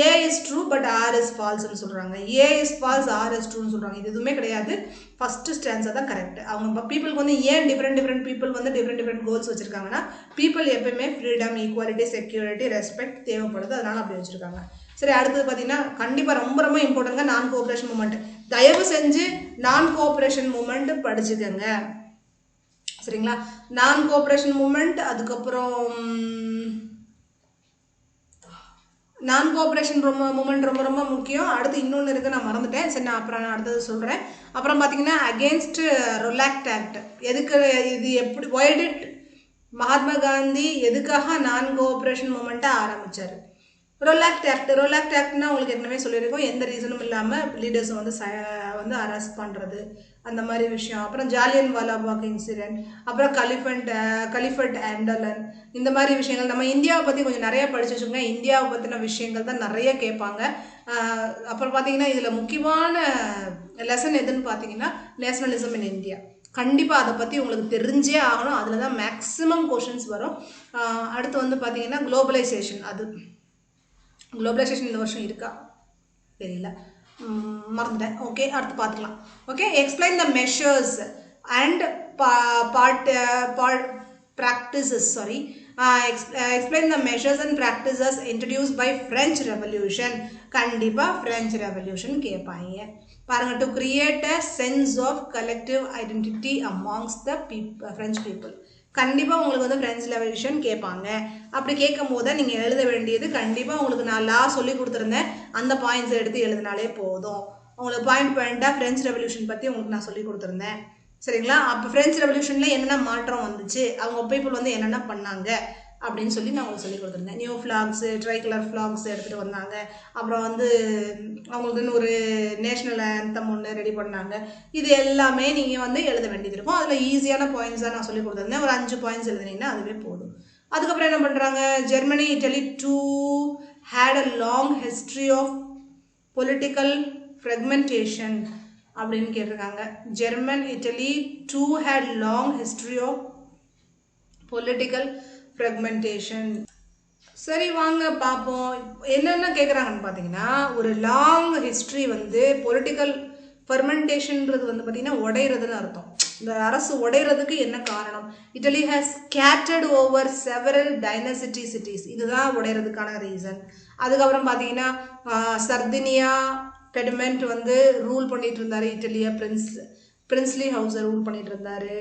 A is true but R is falseன்னு சொல்கிறாங்க. A is false, R is trueன்னு சொல்கிறாங்க. இது எதுவுமே கிடையாது. ஃபஸ்ட்டு ஸ்டான்ஸாக தான் கரெக்ட். அவங்க பீப்புளுக்கு வந்து ஏன் டிஃப்ரெண்ட் பீப்புள் வந்து டிஃப்ரெண்ட் கோல்ஸ் வச்சுருக்காங்கன்னா, பீப்புள் எப்பயுமே ஃப்ரீடம், ஈக்குவாலிட்டி, செக்யூரிட்டி, ரெஸ்பெக்ட் தேவைப்படுது, அதனால் அப்படி வச்சுருக்காங்க. சரி, அடுத்தது பார்த்தீங்கன்னா கண்டிப்பாக ரொம்ப ரொம்ப இம்பார்ட்டன்ட்ங்க நான் கோஆப்ரேஷன் மூமெண்ட். தயவு செஞ்சு நான் கோஆப்ரேஷன் மூமெண்ட் படிச்சுக்கோங்க. சரிங்களா? நான் கோஆப்ரேஷன் மூமெண்ட், அதுக்கப்புறம் நான் கோஆப்ரேஷன் மூமெண்ட் ரொம்ப ரொம்ப முக்கியம். அடுத்து இன்னொன்று இருக்குது, நான் மறந்துட்டேன். சரி, நான் அடுத்தது சொல்கிறேன். அப்புறம் பார்த்தீங்கன்னா அகேன்ஸ்ட் ரொலாக்ட் ஆக்ட். எதுக்கு இது, எப்படி, ஒய் டிட் மகாத்மா காந்தி எதுக்காக நான் கோஆப்ரேஷன் மூமெண்ட்டை ஆரம்பித்தார்? ரொலாக்ட் ஆக்ட்னா உங்களுக்கு ஏற்கனவே சொல்லியிருக்கோம், எந்த ரீசனும் இல்லாமல் லீடர்ஸ் வந்து அரெஸ்ட் பண்ணுறது, அந்த மாதிரி விஷயம். அப்புறம் ஜாலியன் வாலாபாக் இன்சிடென்ட், அப்புறம் கலிஃபட் ஆண்டலன், இந்த மாதிரி விஷயங்கள். நம்ம இந்தியாவை பற்றி கொஞ்சம் நிறைய படிச்சு வச்சுக்கோங்க. இந்தியாவை பற்றின விஷயங்கள் தான் நிறைய கேட்பாங்க. அப்புறம் பார்த்தீங்கன்னா இதில் முக்கியமான லெசன் எதுன்னு பார்த்தீங்கன்னா நேஷனலிசம் இன் இந்தியா. கண்டிப்பாக அதை பற்றி உங்களுக்கு தெரிஞ்சே ஆகணும். அதில் தான் மேக்ஸிமம் கொஷின்ஸ் வரும். அடுத்து வந்து பார்த்தீங்கன்னா குளோபலைசேஷன். குளோபலைசேஷன் இந்த வருஷம் இருக்கா தெரியல, மறந்துட்டேன். ஓகே, அடுத்து பார்த்துக்கலாம். Okay, explain the measures and practices. Explain the measures and practices introduced by French Revolution. கண்டிப்பாக French Revolution கேட்பாங்க பாருங்க. to create a sense of collective identity amongst the French people. கண்டிப்பாக உங்களுக்கு வந்து French Revolution கேட்பாங்க. அப்படி கேட்கும் போது நீங்கள் எழுத வேண்டியது, கண்டிப்பாக உங்களுக்கு நான் லா சொல்லி கொடுத்துருந்தேன், அந்த பாயிண்ட்ஸ் எடுத்து எழுதினாலே போதும். உங்களுக்கு பாயிண்டாக French Revolution பற்றி உங்களுக்கு நான் சொல்லி கொடுத்துருந்தேன். சரிங்களா? அப்போ ஃப்ரெஞ்ச் ரெவல்யூஷனில் என்னென்ன மாற்றம் வந்துச்சு, அவங்க பீப்புள் வந்து என்னென்ன பண்ணாங்க அப்படின்னு சொல்லி நான் உங்களுக்கு சொல்லி கொடுத்துருந்தேன். நியூ ஃப்ளாக்ஸு, ட்ரைகலர் ஃப்ளாக்ஸ் எடுத்துகிட்டு வந்தாங்க. அப்புறம் வந்து அவங்களுக்குன்னு ஒரு நேஷ்னல் ஆந்தம் ஒன்று ரெடி பண்ணாங்க. இது எல்லாமே நீங்கள் வந்து எழுத வேண்டியது இருக்கும். அதில் ஈஸியான பாயிண்ட்ஸாக நான் சொல்லி கொடுத்துருந்தேன். ஒரு 5 பாயிண்ட்ஸ் எழுதினீங்கன்னா அதுவே போதும். அதுக்கப்புறம் என்ன பண்ணுறாங்க, Germany Italy too had a long history of political fragmentation அப்படின்னு கேட்டிருக்காங்க. German Italy too had long history of political fragmentation. சரி, வாங்க பார்ப்போம் என்னென்ன கேட்குறாங்கன்னு பார்த்தீங்கன்னா, ஒரு லாங் ஹிஸ்ட்ரி வந்து பொலிட்டிக்கல் ஃபெர்மெண்டேஷன்ன்றது வந்து பார்த்தீங்கன்னா உடையிறதுன்னு அர்த்தம். இந்த அரசு உடையிறதுக்கு என்ன காரணம்? Italy has scattered over several dynasty cities. இதுதான் உடையிறதுக்கான ரீசன். அதுக்கப்புறம் பார்த்தீங்கன்னா சர்தினியா பெடுமெண்ட் வந்து ரூல் பண்ணிட்டு இருந்தார் இட்டலியை. பிரின்ஸ்லி ஹவுஸை ரூல் பண்ணிட்டு இருந்தார்.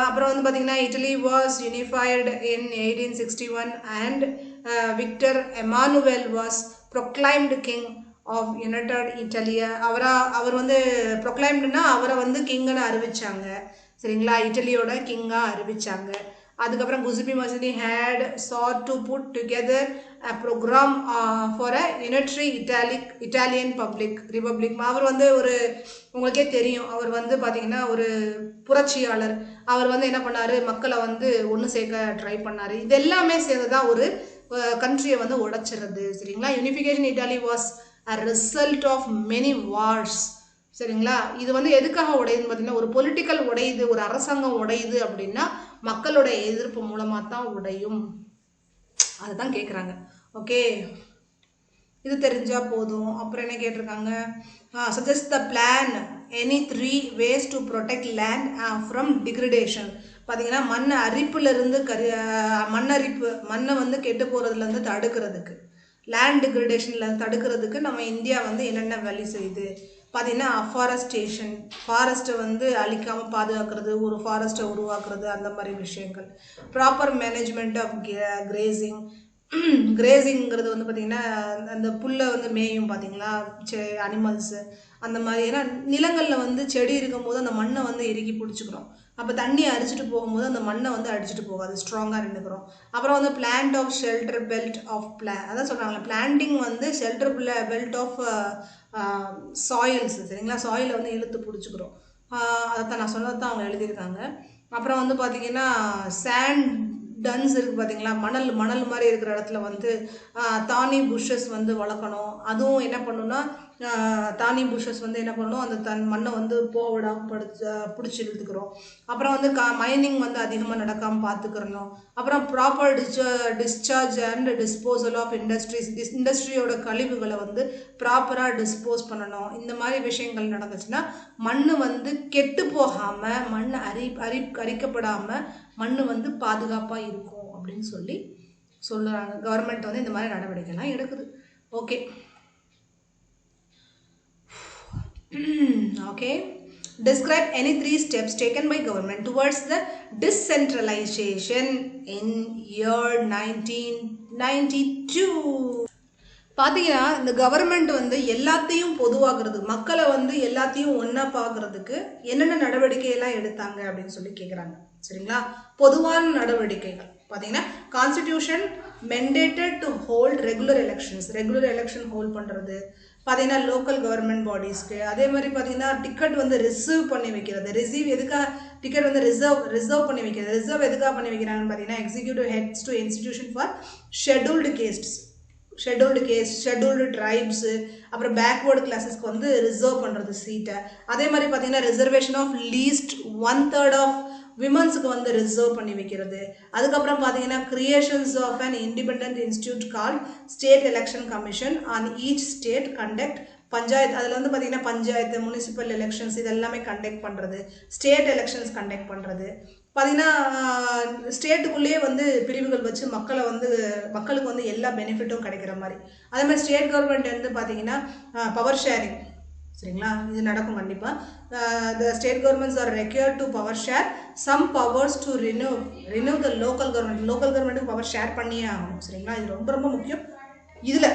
அப்புறம் வந்து பார்த்தீங்கன்னா Italy was unified in 1861 and Victor Emmanuel was proclaimed king of united இட்டலியா. அவர் வந்து ப்ரொக்ளைம்டுனா அவரை வந்து கிங்குன்னு அறிவிச்சாங்க. சரிங்களா? இட்டலியோட கிங்காக அறிவிச்சாங்க. அதுக்கப்புறம் குசிபி Mazini had sought to put together a program for a unitary Italian republic. அவர் வந்து ஒரு, உங்களுக்கே தெரியும், அவர் வந்து பார்த்தீங்கன்னா ஒரு புரட்சியாளர். அவர் வந்து என்ன பண்ணார், மக்களை வந்து ஒன்று சேர்க்க ட்ரை பண்ணார். இது எல்லாமே சேர்ந்து தான் ஒரு கண்ட்ரியை வந்து உடைச்சிருது. சரிங்களா? Unification Italy was a result of many wars. சரிங்களா? இது வந்து எதுக்காக உடையுதுன்னு பார்த்தீங்கன்னா, ஒரு பொலிட்டிக்கல் உடையுது, ஒரு அரசாங்கம் உடையுது அப்படின்னா மக்களோட எதிர்ப்பு மூலமாக தான் உடையும். அதுதான் கேட்குறாங்க. ஓகே, இது தெரிஞ்சால் போதும். அப்புறம் என்ன கேட்டிருக்காங்க, suggest the plan any 3 ways to protect land from degradation. பார்த்தீங்கன்னா மண் அரிப்புலேருந்து மண்ணை வந்து கெட்டு போகிறதுலேருந்து தடுக்கிறதுக்கு, லேண்ட் டிகிரடேஷனில் தடுக்கிறதுக்கு நம்ம இந்தியா வந்து என்னென்ன வழி செய்யுது பார்த்தீங்கன்னா, அஃபாரஸ்டேஷன், ஃபாரஸ்ட்டை வந்து அழிக்காமல் பாதுகாக்கிறது, ஒரு ஃபாரஸ்ட்டை உருவாக்குறது, அந்த மாதிரி விஷயங்கள். Proper management of grazing. கிரேசிங்கிறது வந்து பார்த்திங்கன்னா அந்த புல்லை வந்து மேயும் பார்த்தீங்களா, அனிமல்ஸு அந்த மாதிரி. ஏன்னா நிலங்களில் வந்து செடி இருக்கும்போது அந்த மண்ணை வந்து இறுக்கி பிடிச்சிக்கிறோம். அப்போ தண்ணியை அரிச்சிட்டு போகும்போது அந்த மண்ணை வந்து அடிச்சுட்டு போகாது, ஸ்ட்ராங்காக நின்றுக்கிறோம். அப்புறம் வந்து plant of shelter belt of அதான் சொல்கிறாங்களே, பிளான்டிங் வந்து ஷெல்டர் பெல்ட் ஆஃப் சாயில்ஸ். சரிங்களா? சாயிலை வந்து இழுத்து பிடிச்சிக்கிறோம். அதைத்தான் நான் சொன்னது தான் அவங்க எழுதியிருக்காங்க. அப்புறம் வந்து பார்த்திங்கன்னா சாண்ட் டன்ஸ் இருக்குது பார்த்தீங்களா, மணல் மாதிரி இருக்கிற இடத்துல வந்து தானி புஷ்ஷஸ் வந்து வளர்க்கணும். அதுவும் என்ன பண்ணுன்னா, தானி புஷ்ஷஸ் வந்து என்ன பண்ணணும், அந்த மண்ணை வந்து போவிடாமல் பிடிச்சி இழுத்துக்கிறோம். அப்புறம் வந்து மைனிங் வந்து அதிகமாக நடக்காமல் பார்த்துக்கிறணும். அப்புறம் proper discharge and disposal of இண்டஸ்ட்ரியோட கழிவுகளை வந்து ப்ராப்பராக டிஸ்போஸ் பண்ணணும். இந்த மாதிரி விஷயங்கள் நடந்துச்சுன்னா மண் வந்து கெட்டு போகாமல், மண் அரிக்கப்படாமல் மண் வந்து பாதுகாப்பாக இருக்கும் அப்படின்னு சொல்லுறாங்க. கவர்மெண்ட் வந்து இந்த மாதிரி நடவடிக்கைலாம் எடுக்குது. Okay okay, describe any 3 steps taken by government towards the decentralization in year 1992. பார்த்தீங்கன்னா இந்த கவர்மெண்ட் வந்து எல்லாத்தையும் பொதுவாக்குறது, மக்களை வந்து எல்லாத்தையும் ஒன்றா பார்க்கறதுக்கு என்னென்ன நடவடிக்கையெல்லாம் எடுத்தாங்க அப்படின்னு சொல்லி கேட்குறாங்க. சரிங்களா? பொதுவான நடவடிக்கைகள் பார்த்தீங்கன்னா constitution mandated to hold regular election hold பண்ணுறது, பார்த்தீங்கன்னா லோக்கல் கவர்மெண்ட் பாடிஸ்க்கு. அதே மாதிரி பார்த்தீங்கன்னா டிக்கெட் வந்து ரிசர்வ் பண்ணி வைக்கிறது. டிக்கெட் வந்து ரிசர்வ் பண்ணி வைக்கிறது. ரிசர்வ் எதுக்காக பண்ணி வைக்கிறாங்கன்னு பார்த்தீங்கன்னா executive heads to institution for scheduled tribes, அப்புறம் பேக்வேர்டு கிளாஸஸ்க்கு வந்து ரிசர்வ் பண்ணுறது சீட்டை. அதே மாதிரி பார்த்தீங்கன்னா ரிசர்வேஷன் ஆஃப் லீஸ்ட் 1/3 ஆஃப் விமன்ஸுக்கு வந்து ரிசர்வ் பண்ணி வைக்கிறது. அதுக்கப்புறம் பார்த்தீங்கன்னா creations of an independent institute called state election commission on each state conduct panchayat. அதில் வந்து பார்த்தீங்கன்னா பஞ்சாயத்து, முனிசிபல் எலெக்ஷன்ஸ் இது எல்லாமே கண்டக்ட் பண்ணுறது, ஸ்டேட் எலெக்ஷன்ஸ் கண்டக்ட் பண்ணுறது. பார்த்தீங்கன்னா ஸ்டேட்டுக்குள்ளேயே வந்து பிரிவுகள் வச்சு மக்களுக்கு வந்து எல்லா பெனிஃபிட்டும் கிடைக்கிற மாதிரி. அதே மாதிரி ஸ்டேட் கவர்மெண்ட் வந்து பார்த்தீங்கன்னா பவர் ஷேரிங். சரிங்களா? இது நடக்கும் கண்டிப்பாக. The state governments are required to power share some powers to renew the local கவர்மெண்ட்டுக்கு பவர் ஷேர் பண்ணியே ஆகணும். சரிங்களா? இது ரொம்ப ரொம்ப முக்கியம். இதில்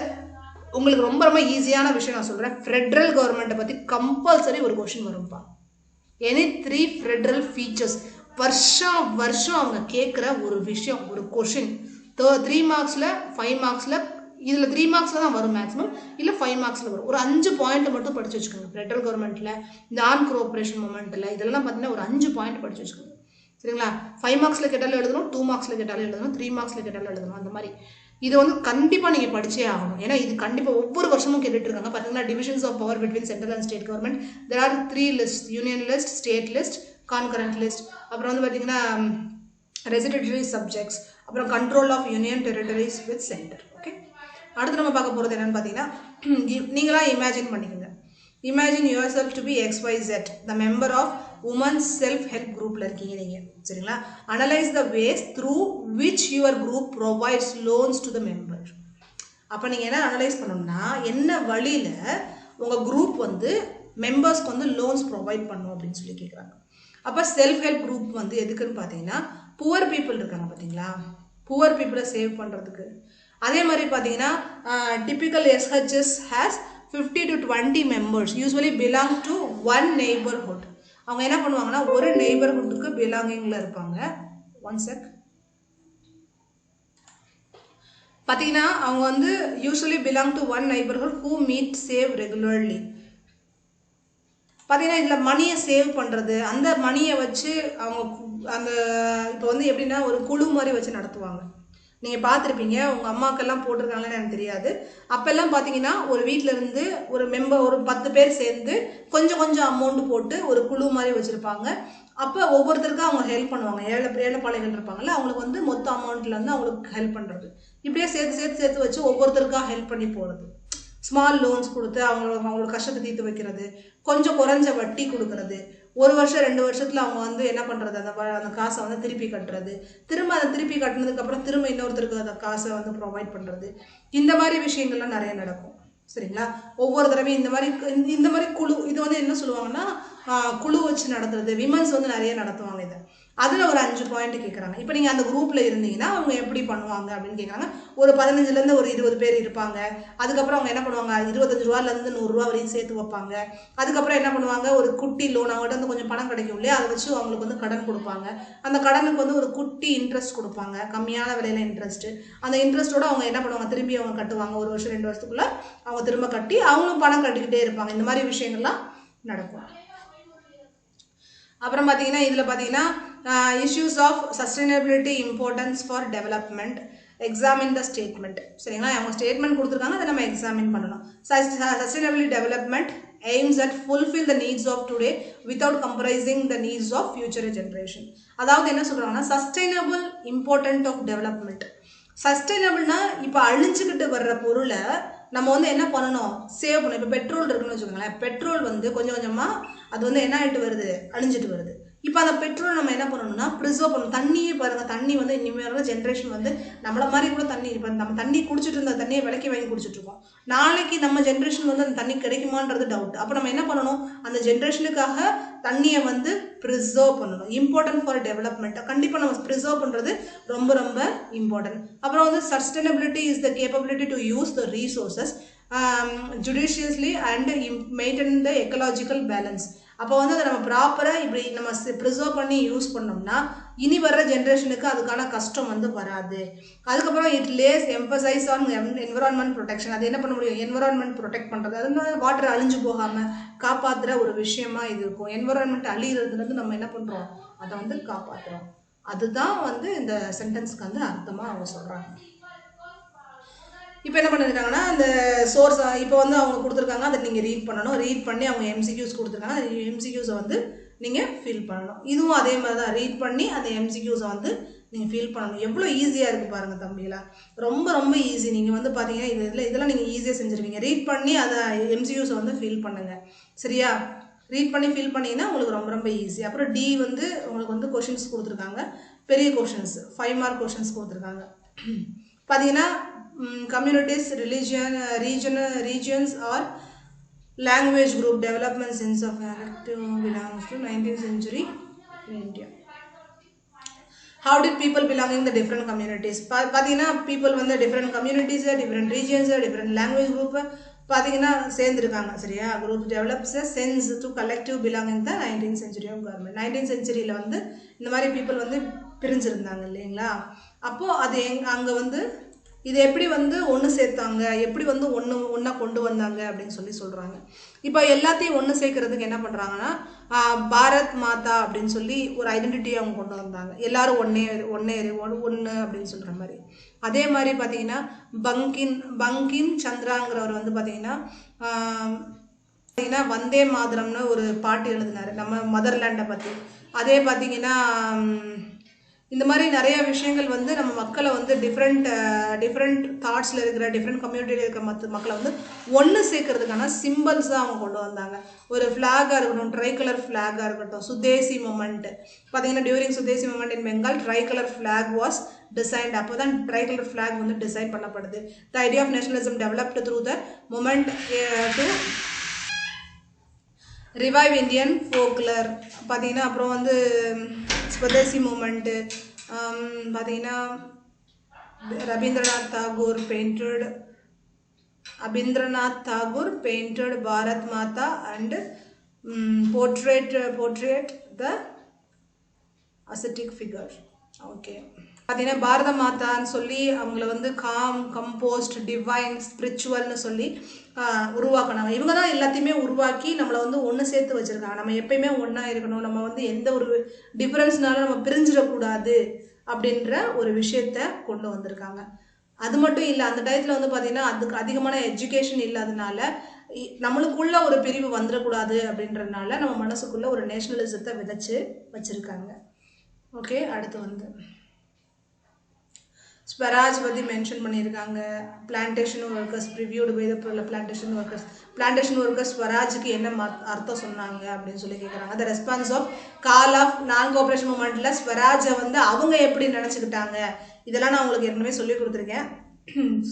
உங்களுக்கு ரொம்ப ரொம்ப ஈஸியான விஷயம் நான் சொல்கிறேன். ஃபெட்ரல் கவர்மெண்ட்டை பற்றி கம்பல்சரி ஒரு கொஷின் வரும்ப்பா. எனி 3 ஃபெட்ரல் ஃபீச்சர்ஸ் வருஷம் அவங்க கேட்குற ஒரு விஷயம், ஒரு கொஷின் 3 மார்க்ஸில் 5 மார்க்ஸில், இதில் 3 மார்க்ஸில் தான் வரும் மேக்ஸிமம், இல்லை 5 மார்க்ஸில் வரும். ஒரு 5 பாயிண்ட் மட்டும் படித்து வச்சுக்கோங்க. ஃபெட்ரல் கவர்மெண்ட்டில் நான் கோஆப்ரேஷன் மூமெண்ட்டில் இதெல்லாம் பார்த்தீங்கன்னா ஒரு 5 பாயிண்ட் படித்து வச்சுக்கோங்க. சரிங்களா? 5 மார்க்ஸில் கேட்டாலும் எழுதணும், 2 மார்க்ஸில் கேட்டாலும் எழுதணும், 3 மார்க்ஸில் கேட்டாலும் எழுதணும். அந்த மாதிரி இது வந்து கண்டிப்பாக நீங்கள் படிச்சே ஆகணும். ஏன்னா இது கண்டிப்பாக ஒவ்வொரு வருஷமும் கேட்டுட்டு இருக்காங்க. பார்த்தீங்கன்னா divisions of power between central and state government. There are 3 list: union list, state list, concurrent list. அப்புறம் வந்து பார்த்தீங்கன்னா ரெசிடென்டரி சப்ஜெக்ட்ஸ், அப்புறம் control of union territories with centre. Okay, அடுத்து நம்ம பார்க்க போகிறது என்னென்னு பார்த்தீங்கன்னா, நீங்களாம் இமேஜின் பண்ணிக்கோங்க. Imagine yourself to be XYZ, the member of women's self help குரூப்பில் இருக்கீங்க நீங்கள். சரிங்களா? Analyse the ways through which your group provides loans to the member. அப்போ நீங்கள் என்ன அனலைஸ் பண்ணணும்னா, என்ன வழியில் உங்கள் குரூப் வந்து மெம்பர்ஸ்க்கு வந்து லோன்ஸ் ப்ரொவைட் பண்ணும் அப்படின்னு சொல்லி கேட்குறாங்க. அப்போ செல்ஃப் ஹெல்ப் குரூப் வந்து எதுக்குன்னு பார்த்தீங்கன்னா, புவர் பீப்புள் இருக்காங்க பார்த்தீங்களா, புவர் பீப்புளை சேவ் பண்ணுறதுக்கு. அதே மாதிரி பார்த்தீங்கன்னா typical SHS has 50 to 20 members usually belong to one neighbourhood. அவங்க என்ன பண்ணுவாங்கன்னா ஒரு நெய்பர்ஹுட்டுக்கு பிலாங்கிங்கில் இருப்பாங்க. One check. பார்த்தீங்கன்னா அவங்க வந்து usually belong to one neighbourhood who meet save regularly. பார்த்தீங்கன்னா இதில் மணியை சேவ் பண்ணுறது, அந்த மணியை வச்சு அவங்க அந்த இப்போ வந்து எப்படின்னா ஒரு குழு மாதிரி வச்சு நடத்துவாங்க. நீங்கள் பார்த்துருப்பீங்க, உங்கள் அம்மாக்கெல்லாம் போட்டிருக்காங்கன்னு எனக்கு தெரியாது. அப்போல்லாம் பார்த்தீங்கன்னா ஒரு வீட்டிலேருந்து ஒரு 10 பேர் சேர்ந்து கொஞ்சம் அமௌண்ட் போட்டு ஒரு குழு மாதிரி வச்சுருப்பாங்க. அப்போ ஒவ்வொருத்தருக்கும் அவங்க ஹெல்ப் பண்ணுவாங்க. ஏழைப்பாளைகள் இருப்பாங்கல்ல, அவங்களுக்கு வந்து மொத்த அமௌண்ட்லேருந்து அவங்களுக்கு ஹெல்ப் பண்ணுறது. இப்படியே சேர்த்து வச்சு ஒவ்வொருத்தருக்காக ஹெல்ப் பண்ணி போகிறது. ஸ்மால் லோன்ஸ் கொடுத்து அவங்களோட கஷ்டத்தை தீர்த்து வைக்கிறது, கொஞ்சம் குறைஞ்ச வட்டி கொடுக்கறது, 1 வருஷம் 2 வருஷத்தில் அவங்க வந்து என்ன பண்ணுறது, அந்த காசை வந்து திருப்பி கட்டுறது, திரும்ப அதை திருப்பி கட்டினதுக்கப்புறம் திரும்ப இன்னொருத்தருக்கு அந்த காசை வந்து ப்ரொவைட் பண்ணுறது. இந்த மாதிரி விஷயங்கள்லாம் நிறைய நடக்கும். சரிங்களா? ஒவ்வொரு தடவையும் இந்த மாதிரி குழு, இது வந்து என்ன சொல்லுவாங்கன்னா குழு வச்சு நடத்துறது. விமன்ஸ் வந்து நிறைய நடத்துவாங்க இதை. அதில் ஒரு 5 பாயிண்ட் கேட்குறாங்க. இப்போ நீங்கள் அந்த குரூப்பில் இருந்தீங்கன்னா அவங்க எப்படி பண்ணுவாங்க அப்படின்னு கேட்குறாங்க. ஒரு 15லேருந்து ஒரு 20 பேர் இருப்பாங்க. அதுக்கப்புறம் அவங்க என்ன பண்ணுவாங்க, 25 ரூபாலேருந்து 100 ரூபா வரையும் சேர்த்து வைப்பாங்க. அதுக்கப்புறம் என்ன பண்ணுவாங்க, ஒரு குட்டி லோன், அவங்கள்ட்ட வந்து கொஞ்சம் பணம் கிடைக்கும் இல்லையா, அதை வச்சு அவங்களுக்கு வந்து கடன் கொடுப்பாங்க. அந்த கடனுக்கு வந்து ஒரு குட்டி இன்ட்ரெஸ்ட் கொடுப்பாங்க, கம்மியான விலையில இன்ட்ரெஸ்ட்டு. அந்த இன்ட்ரெஸ்ட்டோட அவங்க என்ன பண்ணுவாங்க, திரும்பி அவங்க கட்டுவாங்க. 1 வருஷம் 2 வருஷத்துக்குள்ளே அவங்க திரும்ப கட்டி அவங்களும் பணம் கட்டிக்கிட்டே இருப்பாங்க. இந்த மாதிரி விஷயங்கள்லாம் நடக்கும். அப்புறம் பார்த்தீங்கன்னா இதில் பார்த்தீங்கன்னா issues of sustainability importance for development, examine the statement. சரிங்களா? அவங்க ஸ்டேட்மெண்ட் கொடுத்துருக்காங்க, அதை நம்ம எக்ஸாமின் பண்ணணும். Sustainability development aims at fulfill the needs of today without compromising the needs of future generation. அதாவது என்ன சொல்கிறாங்கன்னா சஸ்டைனபிள் இம்பார்ட்டன்ட் ஆஃப் டெவலப்மெண்ட். சஸ்டைனபிள்னா இப்போ அழிஞ்சுக்கிட்டு வர்ற பொருளை நம்ம வந்து என்ன பண்ணணும், சேவ் பண்ணணும். இப்போ பெட்ரோல் இருக்குன்னு வச்சுக்கோங்களேன், பெட்ரோல் வந்து கொஞ்சம் கொஞ்சமாக அது வந்து என்ன ஆகிட்டு வருது, அழிஞ்சிட்டு வருது. இப்போ அந்த பெட்ரோல் நம்ம என்ன பண்ணணும்னா ப்ரிசர்வ் பண்ணணும். தண்ணியே பாருங்கள், தண்ணி வந்து இனிமேல் ஜென்ரேஷன் வந்து நம்மள மாதிரி கூட தண்ணி இப்போ நம்ம தண்ணி குடிச்சிட்டு இருந்த தண்ணியை விலைக்கு வாங்கி குடிச்சிட்டு இருக்கோம். நாளைக்கு நம்ம ஜென்ரேஷன் வந்து அந்த தண்ணி கிடைக்குமான்றது டவுட். அப்போ நம்ம என்ன பண்ணணும், அந்த ஜென்ரேஷனுக்காக தண்ணியை வந்து ப்ரிசர்வ் பண்ணணும். Important for development. கண்டிப்பாக நம்ம ப்ரிசர்வ் பண்ணுறது ரொம்ப ரொம்ப இம்பார்ட்டன்ட். அப்புறம் வந்து sustainability is the capability to use the resources judiciously and maintain the ecological balance. அப்போ வந்து அதை நம்ம ப்ராப்பராக இப்படி நம்ம ப்ரிசர்வ் பண்ணி யூஸ் பண்ணோம்னா இனி வர்ற ஜென்ரேஷனுக்கு அதுக்கான கஷ்டம் வந்து வராது. அதுக்கப்புறம் it lays emphasis on environment protection. அது என்ன பண்ண முடியும், என்விரான்மெண்ட் ப்ரொடெக்ட் பண்ணுறது, அது வாட்டர் அழிஞ்சு போகாமல் காப்பாற்றுற ஒரு விஷயமா இது இருக்கும். என்விரான்மெண்ட் அழிகிறதுலேருந்து நம்ம என்ன பண்ணுறோம், அதை வந்து காப்பாற்றுறோம். அதுதான் வந்து இந்த சென்டென்ஸ்க்கு வந்து அர்த்தமாக அவங்க சொல்கிறாங்க. இப்போ என்ன பண்ணிருக்காங்கன்னா அந்த சோர்ஸ் இப்போ வந்து அவங்க கொடுத்துருக்காங்க, அதை நீங்கள் ரீட் பண்ணணும். ரீட் பண்ணி அவங்க எம்சிக்யூஸ் கொடுத்துருக்காங்க, அந்த எம்சிக்யூஸை வந்து நீங்கள் ஃபில் பண்ணணும். இதுவும் அதே மாதிரி தான், ரீட் பண்ணி அந்த எம்சிக்யூஸை வந்து நீங்கள் ஃபில் பண்ணணும். எவ்வளோ ஈஸியாக இருக்குது பாருங்கள் தம்பிகளா, ரொம்ப ரொம்ப ஈஸி. நீங்கள் வந்து பார்த்தீங்கன்னா இதெல்லாம் நீங்கள் ஈஸியாக செஞ்சுருவீங்க. ரீட் பண்ணி அதை எம்சிக்யூஸை வந்து ஃபில் பண்ணுங்கள், சரியா? ரீட் பண்ணி ஃபில் பண்ணிங்கன்னா உங்களுக்கு ரொம்ப ரொம்ப ஈஸி. அப்புறம் டி வந்து உங்களுக்கு வந்து கொஷின்ஸ் கொடுத்துருக்காங்க, பெரிய கொஷின்ஸ் 5 மார்க் கொஷின்ஸ் கொடுத்துருக்காங்க. பார்த்தீங்கன்னா communities, regions or language group development sense of collective belongs to 19th century in India. How did people belonging the different communities? பார்த்தீங்கன்னா people வந்து different communities, different regions, different language group பார்த்தீங்கன்னா சேர்ந்துருக்காங்க, சரியா? group develops a sense to collective belonging the 19th century of government. 19th centuryல வந்து இந்த மாதிரி people வந்து பிரிஞ்சிருந்தாங்க இல்லைங்களா? அப்போது அது அங்கே வந்து இது எப்படி வந்து ஒன்று சேர்த்தாங்க, எப்படி வந்து ஒன்றா கொண்டு வந்தாங்க அப்படின்னு சொல்கிறாங்க. இப்போ எல்லாத்தையும் ஒன்று சேர்க்கறதுக்கு என்ன பண்ணுறாங்கன்னா பாரத் மாதா அப்படின்னு சொல்லி ஒரு ஐடென்டிட்டியை அவங்க கொண்டு வந்தாங்க. எல்லாரும் ஒன்று அப்படின்னு சொல்கிற மாதிரி. அதே மாதிரி பார்த்தீங்கன்னா பங்கின் சந்திராங்கிறவர் வந்து பார்த்தீங்கன்னா வந்தே மாதரம்னு ஒரு பாட்டு எழுதினார் நம்ம மதர்லேண்டை பற்றி. அதே பார்த்தீங்கன்னா இந்த மாதிரி நிறைய விஷயங்கள் வந்து நம்ம மக்களை வந்து டிஃப்ரெண்ட் தாட்ஸில் இருக்கிற டிஃப்ரெண்ட் கம்யூனிட்டியில் இருக்கிற மக்களை வந்து ஒன்று சேர்க்கறதுக்கான சிம்பிள்ஸ் தான் அவங்க கொண்டு வந்தாங்க. ஒரு ஃப்ளாகாக இருக்கட்டும், ட்ரை கலர் ஃப்ளாகாக இருக்கட்டும், சுதேசி மூமெண்ட் பார்த்தீங்கன்னா during Swadeshi movement in Bengal tricolour flag was designed. அப்போ தான் ட்ரை கலர் ஃப்ளாக் வந்து டிசைன் பண்ணப்படுது. The idea of nationalism developed through the movement to revive Indian folklore பார்த்தீங்கன்னா. அப்புறம் வந்து ஸ்வதேசி மூமெண்ட்டு பார்த்தீங்கன்னா Rabindranath Tagore painted Bharat Mata and portrait the ascetic figure. Okay, பார்த்தீங்கன்னா பாரத மாதான்னு சொல்லி அவங்கள வந்து கம்போஸ்ட் டிவைன் ஸ்பிரிச்சுவல்னு சொல்லி உருவாக்கினாங்க. இவங்க தான் எல்லாத்தையுமே உருவாக்கி நம்மளை வந்து ஒன்று சேர்த்து வச்சுருக்காங்க. நம்ம எப்பயுமே ஒன்றா இருக்கணும், நம்ம வந்து எந்த ஒரு டிஃப்ரென்ஸ்னாலும் நம்ம பிரிஞ்சிடக்கூடாது அப்படின்ற ஒரு விஷயத்த கொண்டு வந்திருக்காங்க. அது மட்டும் இல்லை, அந்த டயத்தில் வந்து பார்த்திங்கன்னா அதுக்கு அதிகமான எஜுகேஷன் இல்லாதனால நம்மளுக்குள்ள ஒரு பிரிவு வந்துடக்கூடாது அப்படின்றதுனால நம்ம மனசுக்குள்ளே ஒரு நேஷனலிசத்தை விதைச்சு வச்சுருக்காங்க. ஓகே, அடுத்து வந்து ஸ்வராஜ் பற்றி மென்ஷன் பண்ணியிருக்காங்க. Plantation workers previewed by the plantation workers ஸ்வராஜுக்கு என்ன அர்த்தம் சொன்னாங்க அப்படின்னு சொல்லி கேட்குறாங்க. The response of call of non cooperation மூமெண்ட்டில் ஸ்வராஜை வந்து அவங்க எப்படி நினச்சிக்கிட்டாங்க, இதெல்லாம் நான் உங்களுக்கு ஏற்கனவே சொல்லி கொடுத்துருக்கேன்.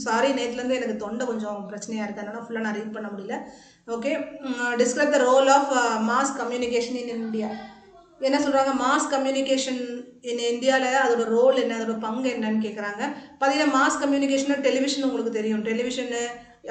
சாரி, நேற்றுலேருந்து எனக்கு தொண்டை கொஞ்சம் பிரச்சனையாக இருக்குது, அதனால் ஃபுல்லாக நான் ரீட் பண்ண முடியல. Okay, describe the role of mass communication in India. என்ன சொல்கிறாங்க, மாஸ் கம்யூனிகேஷன் இன் இந்தியாவில் அதோட ரோல் என்ன, அதோட பங்கு என்னன்னு கேட்குறாங்க. பார்த்தீங்கன்னா மாஸ் கம்யூனிகேஷன் டெலிவிஷன் உங்களுக்கு தெரியும், டெலிவிஷனு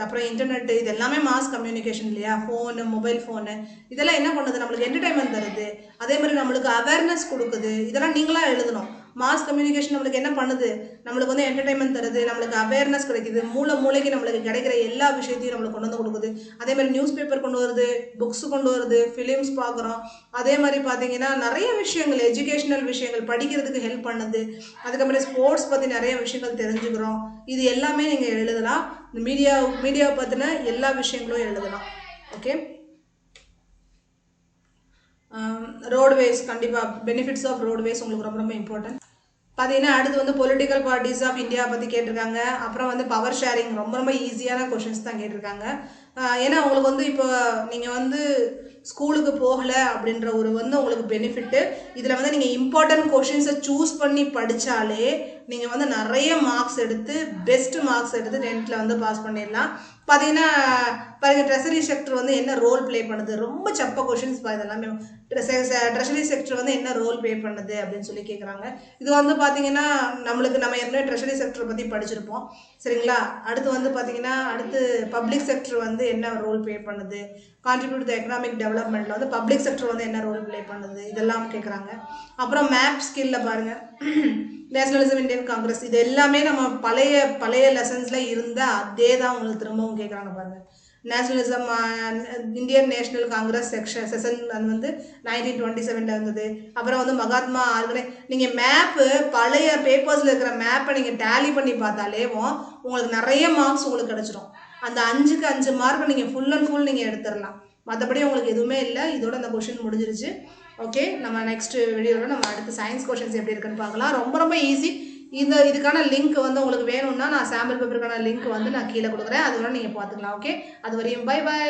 அப்புறம் இன்டர்நெட்டு இது எல்லாமே மாஸ் கம்யூனிகேஷன் இல்லையா? ஃபோனு, மொபைல் ஃபோனு இதெல்லாம் என்ன பண்ணுது, நம்மளுக்கு என்டர்டைன்மெண்ட் தருது, அதே மாதிரி நம்மளுக்கு அவேர்னஸ் கொடுக்குது. இதெல்லாம் நீங்களாக எழுதணும். மாஸ் கம்யூனிகேஷன் நம்மளுக்கு என்ன பண்ணுது, நம்மளுக்கு வந்து என்டர்டைன்மெண்ட் தருது, நம்மளுக்கு அவேர்னஸ் கிடைக்குது, மூளைக்கு நம்மளுக்கு கிடைக்கிற எல்லா விஷயத்தையும் நம்மளுக்கு கொண்டு வந்து கொடுக்குது. அதே மாதிரி நியூஸ் பேப்பர் கொண்டு வருது, புக்ஸ் கொண்டு வருது, ஃபிலிம்ஸ் பார்க்குறோம். அதே மாதிரி பார்த்தீங்கன்னா நிறைய விஷயங்கள், எஜுகேஷனல் விஷயங்கள் படிக்கிறதுக்கு ஹெல்ப் பண்ணுது. அதுக்கப்புறம் ஸ்போர்ட்ஸ் பற்றி நிறைய விஷயங்கள் தெரிஞ்சுக்கிறோம். இது எல்லாமே நீங்கள் எழுதலாம். இந்த மீடியாவை பற்றின எல்லா விஷயங்களும் எழுதலாம். ஓகே, ரோட்வேஸ் கண்டிப்பாக பெனிஃபிட்ஸ் ஆஃப் ரோட்வேஸ் உங்களுக்கு ரொம்ப ரொம்ப இம்பார்ட்டன்ட். பார்த்தீங்கன்னா அடுத்து வந்து பொலிட்டிக்கல் பார்ட்டிஸ் ஆஃப் இந்தியா பற்றி கேட்டிருக்காங்க. அப்புறம் வந்து பவர் ஷேரிங் ரொம்ப ரொம்ப ஈஸியான கொஷின்ஸ் தான் கேட்டிருக்காங்க. ஏன்னா உங்களுக்கு வந்து இப்போ நீங்கள் வந்து ஸ்கூலுக்கு போகலை அப்படின்ற ஒரு வந்து உங்களுக்கு பெனிஃபிட்டு. இதில் வந்து நீங்கள் இம்பார்ட்டன்ட் கொஷின்ஸை சூஸ் பண்ணி படித்தாலே நீங்கள் வந்து நிறைய மார்க்ஸ் எடுத்து பெஸ்ட் மார்க்ஸ் எடுத்து 10th வந்து பாஸ் பண்ணிடலாம். பார்த்தீங்கன்னா பாருங்கள், ட்ரெஷரி செக்டர் வந்து என்ன ரோல் ப்ளே பண்ணுது, ரொம்ப சப்ப கொஷின்ஸ் இதெல்லாமே. ட்ரெஷரி செக்டர் வந்து என்ன ரோல் ப்ளே பண்ணுது அப்படின்னு சொல்லி கேட்குறாங்க. இது வந்து பார்த்தீங்கன்னா நம்ம ஏற்கனவே ட்ரெஷரி செக்டரை பற்றி படிச்சிருப்போம், சரிங்களா. அடுத்து வந்து பார்த்தீங்கன்னா அடுத்து பப்ளிக் செக்டர் வந்து என்ன ரோல் ப்ளே பண்ணுது, கான்ட்ரிபியூட் டு எக்கனாமிக் டெவலப்மெண்ட்டில் வந்து பப்ளிக் செக்டர் வந்து என்ன ரோல் ப்ளே பண்ணுது, இதெல்லாம் கேட்குறாங்க. அப்புறம் மேப் ஸ்கில்ல பாருங்கள், நேஷனலிசம், இந்தியன் காங்கிரஸ், இது எல்லாமே நம்ம பழைய லெசன்ஸில் இருந்தால் அதே தான் உங்களுக்கு திரும்பவும் கேட்குறாங்க பாருங்கள். Nationalism, Indian national Congress session அது வந்து 1927 இருந்தது. அப்புறம் வந்து மகாத்மா நீங்கள் மேப்பு பழைய பேப்பர்ஸில் இருக்கிற மேப்பை நீங்கள் டேலி பண்ணி பார்த்தாலே உங்களுக்கு நிறைய மார்க்ஸ் உங்களுக்கு கிடச்சிரும். அந்த 5க்கு 5 மார்க் நீங்கள் ஃபுல் அண்ட் ஃபுல் நீங்கள் எடுத்துடலாம். மற்றபடி உங்களுக்கு எதுவுமே இல்லை. இதோட அந்த கொஷின் முடிஞ்சிருச்சு. ஓகே, நம்ம நெக்ஸ்ட் வீடியோவில் நம்ம அடுத்து சயின்ஸ் கொஷின்ஸ் எப்படி இருக்குன்னு பார்க்கலாம். ரொம்ப ரொம்ப ஈஸி. இதுக்கான லிங்க் வந்து உங்களுக்கு வேணும்னா நான் சாம்பிள் பேப்பருக்கான லிங்க் வந்து நான் கீழே கொடுக்குறேன். அது வேணால் நீங்கள் பார்த்துக்கலாம். ஓகே, அது வரையும் பை பை.